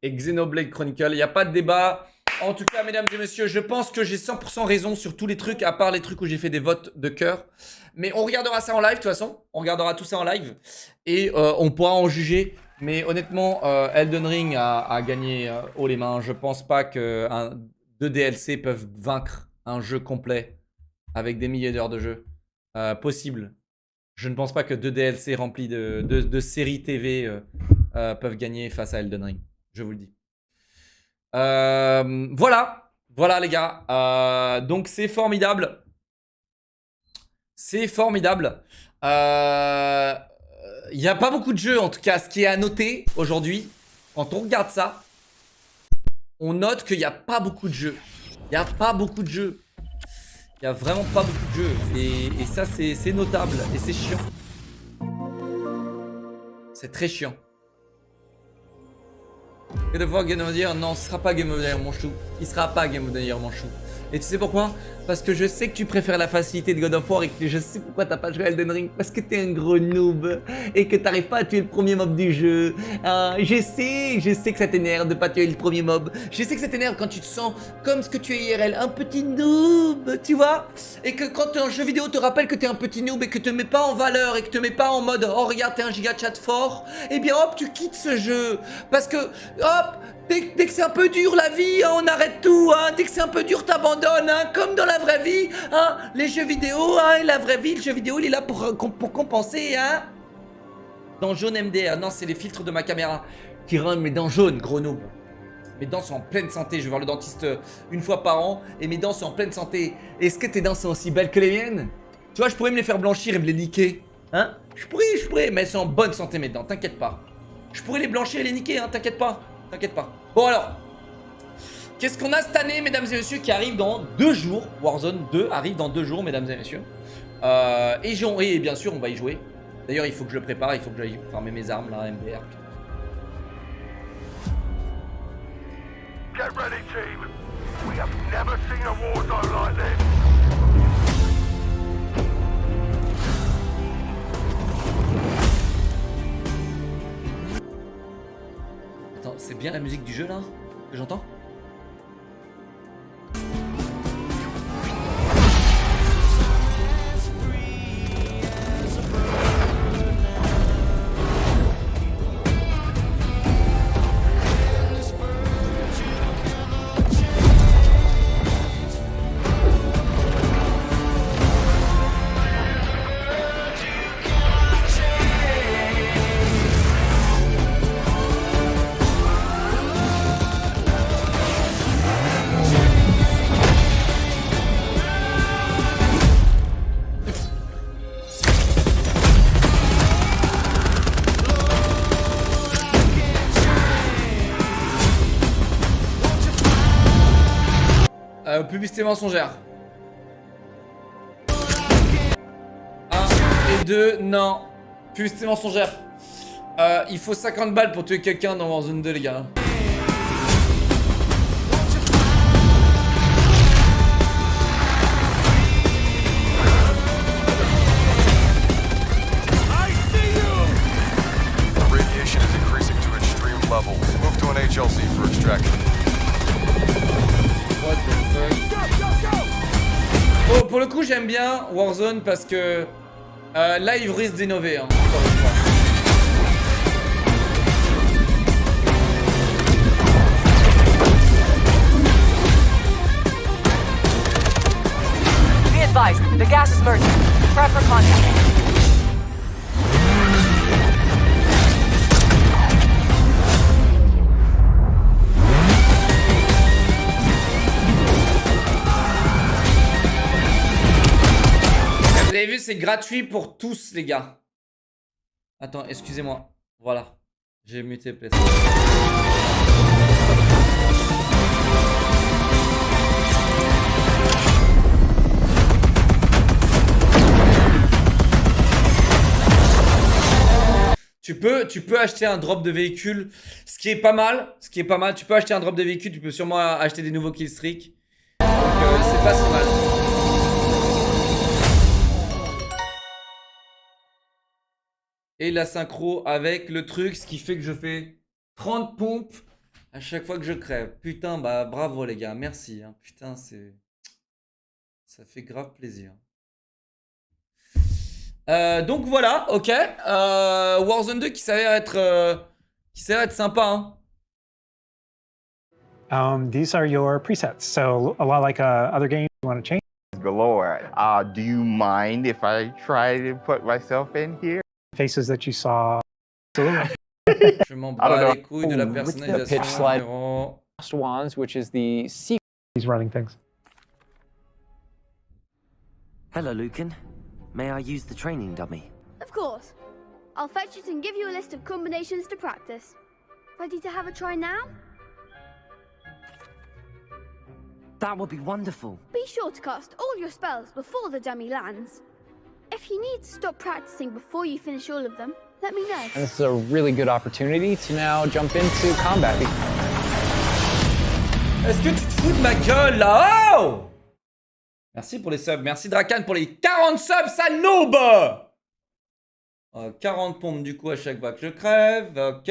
et Xenoblade Chronicle. Il n'y a pas de débat. En tout cas, mesdames et messieurs, je pense que j'ai 100% raison sur tous les trucs, à part les trucs où j'ai fait des votes de cœur. Mais on regardera ça en live, de toute façon. On regardera tout ça en live. Et on pourra en juger. Mais honnêtement, Elden Ring a gagné haut les mains. Je pense pas que deux DLC peuvent vaincre un jeu complet avec des milliers d'heures de jeu. Possible. Je ne pense pas que deux DLC remplis de séries TV peuvent gagner face à Elden Ring. Je vous le dis. Voilà les gars. Donc c'est formidable. C'est formidable. Il n'y a pas beaucoup de jeux, en tout cas. Ce qui est à noter aujourd'hui, quand on regarde ça, on note qu'il n'y a pas beaucoup de jeux. Il n'y a pas beaucoup de jeux. Il y a vraiment pas beaucoup de jeux. Et ça, c'est notable. Et c'est chiant. C'est très chiant. God of War Game of the Year, non, ce sera pas Game of the Year, mon chou. Il sera pas Game of the Year, mon chou. Et tu sais pourquoi? Parce que je sais que tu préfères la facilité de God of War et que je sais pourquoi t'as pas joué à Elden Ring. Parce que t'es un gros noob et que t'arrives pas à tuer le premier mob du jeu. Je sais que ça t'énerve de pas tuer le premier mob. Je sais que ça t'énerve quand tu te sens comme ce que tu es IRL, un petit noob, tu vois. Et que quand un jeu vidéo te rappelle que t'es un petit noob et que te met pas en valeur et que te met pas en mode oh regarde t'es un giga chat fort, et bien hop tu quittes ce jeu. Parce que hop, dès que c'est un peu dur la vie, hein, on arrête tout, hein. Dès que c'est un peu dur t'abandonnes, hein, comme dans la vraie vie, hein. Les jeux vidéo, hein, et la vraie vie, le jeu vidéo il est là pour compenser, hein. Dans jaune MDR, non c'est les filtres de ma caméra qui rendent mes dents jaunes, gros noob. Mes dents sont en pleine santé, je vais voir le dentiste une fois par an et mes dents sont en pleine santé. Est-ce que tes dents sont aussi belles que les miennes? Tu vois, je pourrais me les faire blanchir et me les niquer, hein. Je pourrais, mais elles sont en bonne santé mes dents, t'inquiète pas. Je pourrais les blanchir et les niquer, hein, t'inquiète pas. T'inquiète pas. Bon alors, qu'est-ce qu'on a cette année, mesdames et messieurs, qui arrive dans 2 jours. Warzone 2 arrive dans 2 jours, mesdames et messieurs. Et bien sûr, on va y jouer. D'ailleurs, il faut que je le prépare, il faut que j'aille farmer mes armes, là, MDR. Get ready, team. We have never seen a war zone like this. Attends, c'est bien la musique du jeu là que j'entends? Publicité mensongère. 1 et 2, non. Publicité mensongère. Il faut 50 balles pour tuer quelqu'un dans Warzone 2, les gars. Radiation is increasing to extreme levels. Move to an HLZ for extraction. Oh, pour le coup, j'aime bien Warzone parce que là, ils risquent d'innover. Hein, encore une fois. Be advised, the gas is merging. Prep for contact. Vous avez vu, c'est gratuit pour tous, les gars. Attends, excusez-moi. Voilà. J'ai muté PS. Tu peux acheter un drop de véhicule, ce qui est pas mal. Tu peux acheter un drop de véhicule, tu peux sûrement acheter des nouveaux killstreaks. Donc c'est pas si mal. Et la synchro avec le truc, ce qui fait que je fais 30 pompes à chaque fois que je crève. Putain, bah bravo les gars, merci. Hein. Putain, ça fait grave plaisir. Donc voilà, ok. Warzone 2 qui s'avère être sympa. Hein. These are your presets. So a lot like other games you want to change. Galore. Do you mind if I try to put myself in here? Faces that you saw. Je m'en bats les couilles de la personnalisation. Last ones, which is the sequel. He's running things. Hello, Lucan. May I use the training dummy? Of course. I'll fetch it and give you a list of combinations to practice. Ready to have a try now? That would be wonderful. Be sure to cast all your spells before the dummy lands. If you need to stop practicing before you finish all of them, let me know. And this is a really good opportunity to now jump into combat. Est-ce que tu te fous de ma gueule là? Oh! Merci pour les subs. Merci Drakan pour les 40 subs, ça noob! 40 pompes du coup à chaque fois que je crève. Ok.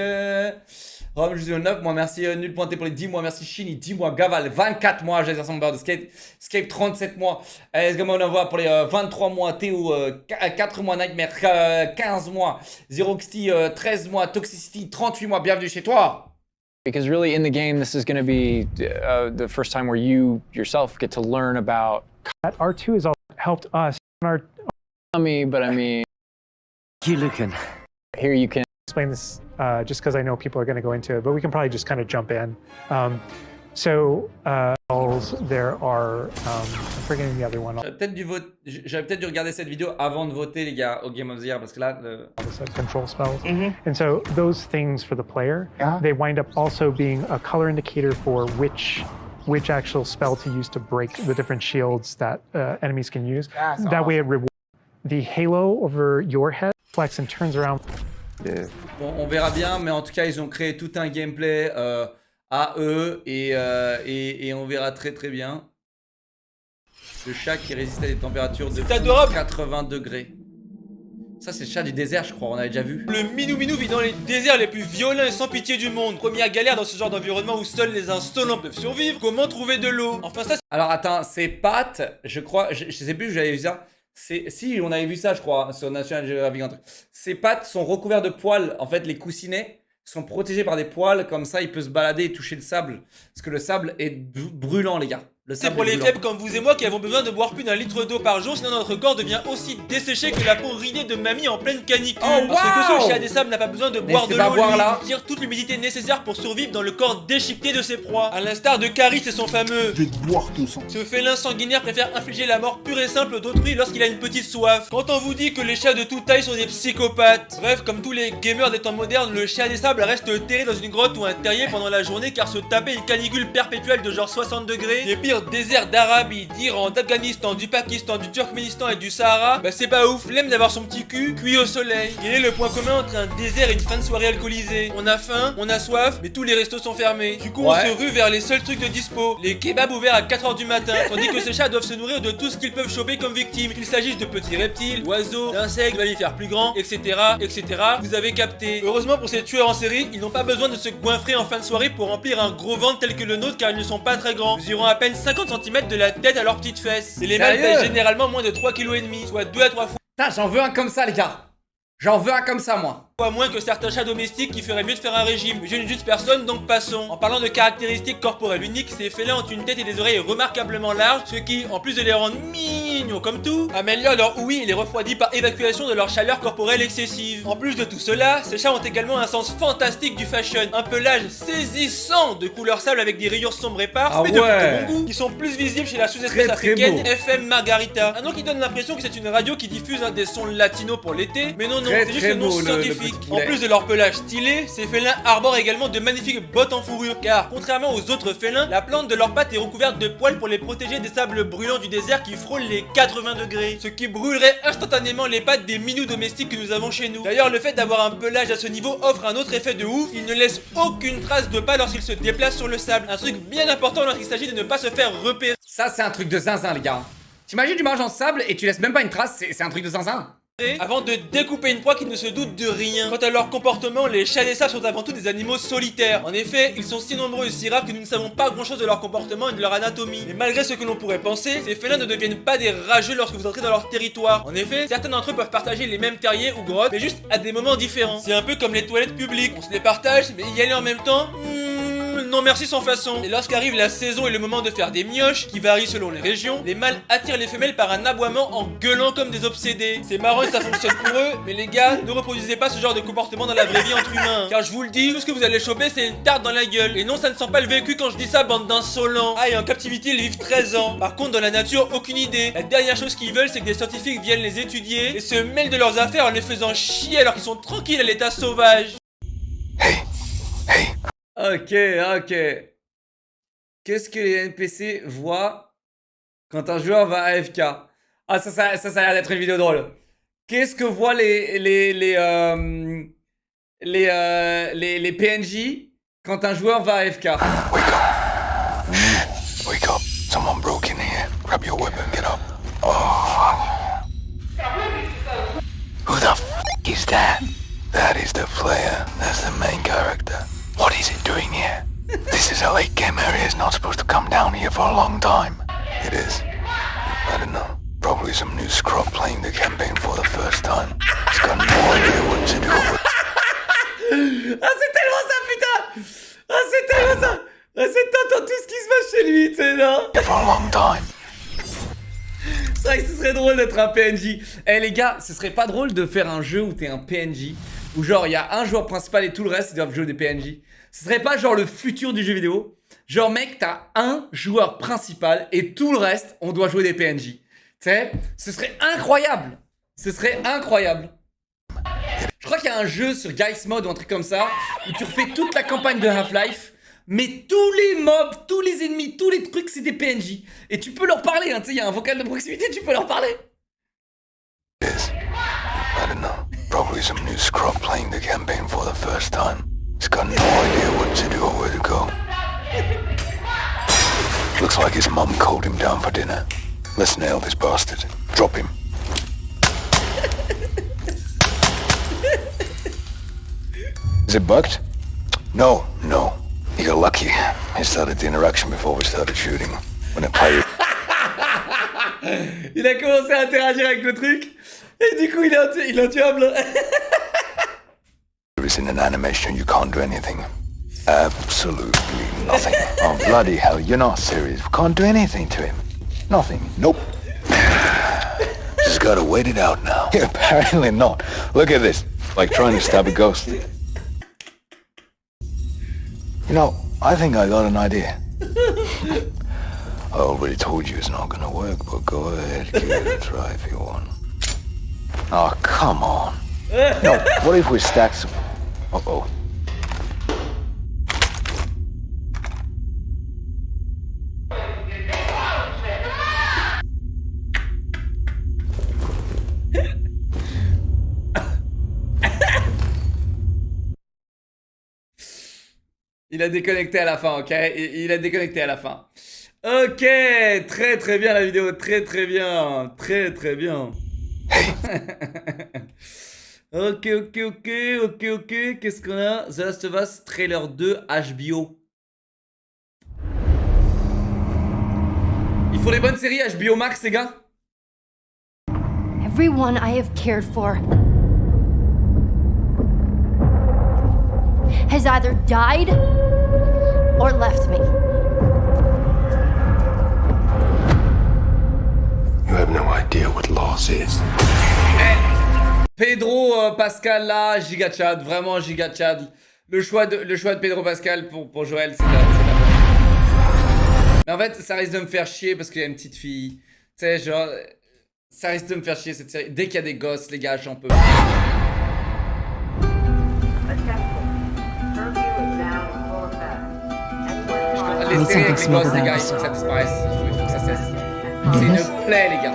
Rome Jusio 9 mois. Merci Nul Pointé pour les 10 mois. Merci Chini 10 mois. Gaval 24 mois. J'ai de Skate. Scape 37 mois. Esgamo Nova pour les 23 mois. Théo 4 mois. Nightmare 15 mois. Zeroxty 13 mois. Toxicity 38 mois. Bienvenue chez toi. Because really in the game, this is going to be the first time where you yourself get to learn about R2 has helped us. But I mean, You, Lucan. Here you can explain this just because I know people are going to go into it, but we can probably just kind of jump in. There are, I'm forgetting the other one. J'aurais peut-être dû regarder cette vidéo avant de voter, les gars, au Game of the Year, parce que là, Control spells. And so those things for the player, they wind up also being a color indicator for which actual spell to use to break the different shields that enemies can use. That way it rewards the halo over your head, flex and turns around. Bon, on verra bien, mais en tout cas, ils ont créé tout un gameplay à eux et on verra très très bien. Le chat qui résiste à des températures de 80 degrés. Ça, c'est le chat du désert, je crois, on avait déjà vu. Le Minou vit dans les déserts les plus violents et sans pitié du monde. Première galère dans ce genre d'environnement où seuls les insolents peuvent survivre. Comment trouver de l'eau? Enfin, ça. Alors, attends, ces pattes, je crois, je sais plus où j'avais vu ça. Si, on avait vu ça, je crois, sur National Geographic. Ces pattes sont recouvertes de poils. En fait, les coussinets sont protégés par des poils. Comme ça, il peut se balader et toucher le sable. Parce que le sable est brûlant, les gars. C'est pour les faibles comme vous et moi qui avons besoin de boire plus d'un litre d'eau par jour, sinon notre corps devient aussi desséché que la peau ridée de mamie en pleine canicule. Parce que ce chien des sables n'a pas besoin de boire de l'eau, il tire toute l'humidité nécessaire pour survivre dans le corps déchiqueté de ses proies. À l'instar de Caris et son fameux Je vais te boire ton sang. Ce félin sanguinaire préfère infliger la mort pure et simple d'autrui lorsqu'il a une petite soif. Quand on vous dit que les chats de toute taille sont des psychopathes. Bref, comme tous les gamers des temps modernes, le chien des sables reste terré dans une grotte ou un terrier pendant la journée car se taper une canicule perpétuelle de genre 60 degrés, les pires déserts d'Arabie, d'Iran, d'Afghanistan, du Pakistan, du Turkménistan et du Sahara, bah c'est pas ouf, l'aime d'avoir son petit cul cuit au soleil. Quel est le point commun entre un désert et une fin de soirée alcoolisée? On a faim, on a soif, mais tous les restos sont fermés. Du coup on se rue vers les seuls trucs de dispo, les kebabs ouverts à 4h du matin, tandis que ces chats doivent se nourrir de tout ce qu'ils peuvent choper comme victimes, qu'il s'agisse de petits reptiles, oiseaux, d'insectes, mammifères plus grands, etc. Vous avez capté. Heureusement pour ces tueurs en série, ils n'ont pas besoin de se goinfrer en fin de soirée pour remplir un gros ventre tel que le nôtre car ils ne sont pas très grands. Ils iront à peine 50 cm de la tête à leurs petites fesses. Et les mâles pèsent généralement moins de 3,5 kg, soit 2 à 3 fois. Putain, j'en veux un comme ça, les gars. J'en veux un comme ça, moi. Moins que certains chats domestiques qui feraient mieux de faire un régime. Mais je ne juge personne, donc passons. En parlant de caractéristiques corporelles uniques, ces félins ont une tête et des oreilles remarquablement larges, ce qui, en plus de les rendre mignons comme tout, améliore leur ouïe et les refroidit par évacuation de leur chaleur corporelle excessive. En plus de tout cela, ces chats ont également un sens fantastique du fashion, un pelage saisissant de couleur sable avec des rayures sombres éparses, mais de plutôt bon goût, qui sont plus visibles chez la sous-espèce africaine FM Margarita. Un nom qui donne l'impression que c'est une radio qui diffuse des sons latinos pour l'été, mais non, c'est juste le nom scientifique. En plus de leur pelage stylé, ces félins arborent également de magnifiques bottes en fourrure, car contrairement aux autres félins, la plante de leurs pattes est recouverte de poils pour les protéger des sables brûlants du désert qui frôlent les 80 degrés, ce qui brûlerait instantanément les pattes des minous domestiques que nous avons chez nous. D'ailleurs, le fait d'avoir un pelage à ce niveau offre un autre effet de ouf, il ne laisse aucune trace de pas lorsqu'il se déplace sur le sable, un truc bien important lorsqu'il s'agit de ne pas se faire repérer. Ça, c'est un truc de zinzin, les gars. T'imagines, tu marches en sable et tu laisses même pas une trace, c'est un truc de zinzin. Avant de découper une proie qui ne se doute de rien. Quant à leur comportement, les chats des sables sont avant tout des animaux solitaires. En effet, ils sont si nombreux et si rares que nous ne savons pas grand chose de leur comportement et de leur anatomie. Mais malgré ce que l'on pourrait penser, ces félins ne deviennent pas des rageux lorsque vous entrez dans leur territoire. En effet, certains d'entre eux peuvent partager les mêmes terriers ou grottes, mais juste à des moments différents. C'est un peu comme les toilettes publiques, on se les partage, mais y aller en même temps, non merci sans façon. Et lorsqu'arrive la saison et le moment de faire des mioches, qui varient selon les régions, les mâles attirent les femelles par un aboiement en gueulant comme des obsédés. C'est marrant et ça fonctionne pour eux, mais les gars, ne reproduisez pas ce genre de comportement dans la vraie vie entre humains. Car je vous le dis, tout ce que vous allez choper c'est une tarte dans la gueule. Et non, ça ne sent pas le vécu quand je dis ça, bande d'insolents. Ah, et en captivité ils vivent 13 ans. Par contre dans la nature, aucune idée. La dernière chose qu'ils veulent c'est que des scientifiques viennent les étudier et se mêlent de leurs affaires en les faisant chier alors qu'ils sont tranquilles à l'état sauvage. Ok. Qu'est-ce que les NPC voient quand un joueur va AFK? Ah, ça a l'air d'être une vidéo drôle. Qu'est-ce que voient les PNJ quand un joueur va AFK? Wake up. Someone broke in here. Grab your weapon, get up. Oh. Who the f is that? That is the player. That's the main character. What is it doing here? This is a late game area. It's not supposed to come down here for a long time. It is. I don't know. Probably some new scrub playing the campaign for the first time. He's got no idea what to do. Ah, c'est tellement ça, putain! Ah, c'est tellement ça! Ah, c'est t'entends tout ce qui se passe chez lui, tu sais, là! For a long time. C'est vrai que ce serait drôle d'être un PNJ. Eh les gars, ce serait pas drôle de faire un jeu où t'es un PNJ, où genre il y a un joueur principal et tout le reste ils doivent jouer des PNJ. Ce serait pas genre le futur du jeu vidéo? Genre mec, t'as un joueur principal et tout le reste on doit jouer des PNJ. Tu sais, ce serait incroyable. Ce serait incroyable. Je crois qu'il y a un jeu sur Guys Mode ou un truc comme ça où tu refais toute la campagne de Half-Life, mais tous les mobs, tous les ennemis, tous les trucs c'est des PNJ. Et tu peux leur parler, hein, tu sais, il y a un vocal de proximité, tu peux leur parler. Yes. I don't know. Probably some new scrub playing the campaign for the first time. He's got no idea what to do or where to go. Looks like his mum called him down for dinner. Let's nail this bastard. Drop him. Is it bugged? No, no. You got lucky. He started the interaction before we started shooting. When it played... Il a commencé à interagir avec le truc, et du coup il est intuable. It's in an animation, you can't do anything. Absolutely nothing. Oh, bloody hell, you're not serious. Can't do anything to him. Nothing. Nope. Just gotta wait it out now. Yeah, apparently not. Look at this. Like trying to stab a ghost. You know, I think I got an idea. I already told you it's not gonna work, but go ahead, give it a try if you want. Oh, come on. No, what if we stack some... Uh-oh. Il a déconnecté à la fin, ok? Il a déconnecté à la fin. Ok, très très bien la vidéo, très très bien. Très très bien. Ok, qu'est-ce qu'on a? The Last of Us trailer 2 HBO. Il faut les bonnes séries HBO Max, les gars. Everyone I have cared for has either died or left me. You have no idea what loss is. Pedro Pascal là, giga Chad, vraiment giga Chad. Le choix de Pedro Pascal pour Joël, c'est la Mais en fait, ça risque de me faire chier parce qu'il y a une petite fille. Tu sais, genre, ça risque de me faire chier cette série. Dès qu'il y a des gosses, les gars, j'en peux plus. Les séries avec les gosses, les gars, il faut que ça disparaisse. Il faut que ça cesse. C'est une plaie, les gars.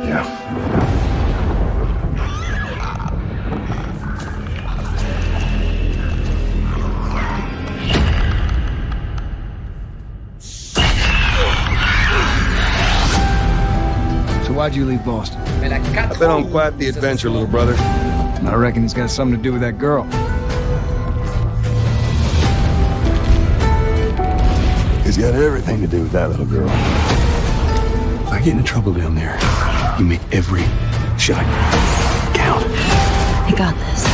Yeah. So why'd you leave Boston? I've been on quite the adventure, little brother. I reckon it's got something to do with that girl. It's got everything to do with that little girl. If I get into trouble down there, you make every shot count. I got this.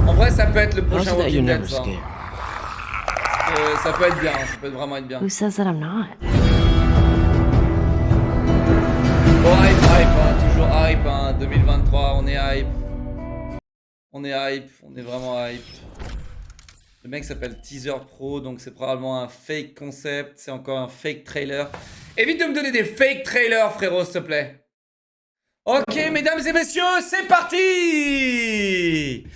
En vrai, ça peut être le prochain Walking Dead, ça. Ça peut être bien, ça peut vraiment être bien. Who says that I'm not? Oh, hype, hein, toujours hype, hein, 2023, on est hype. On est hype, on est vraiment hype. Le mec s'appelle Teaser Pro, donc c'est probablement un fake concept, c'est encore un fake trailer. Évite de me donner des fake trailers, frérot, s'il te plaît. Ok, mesdames et messieurs, c'est parti!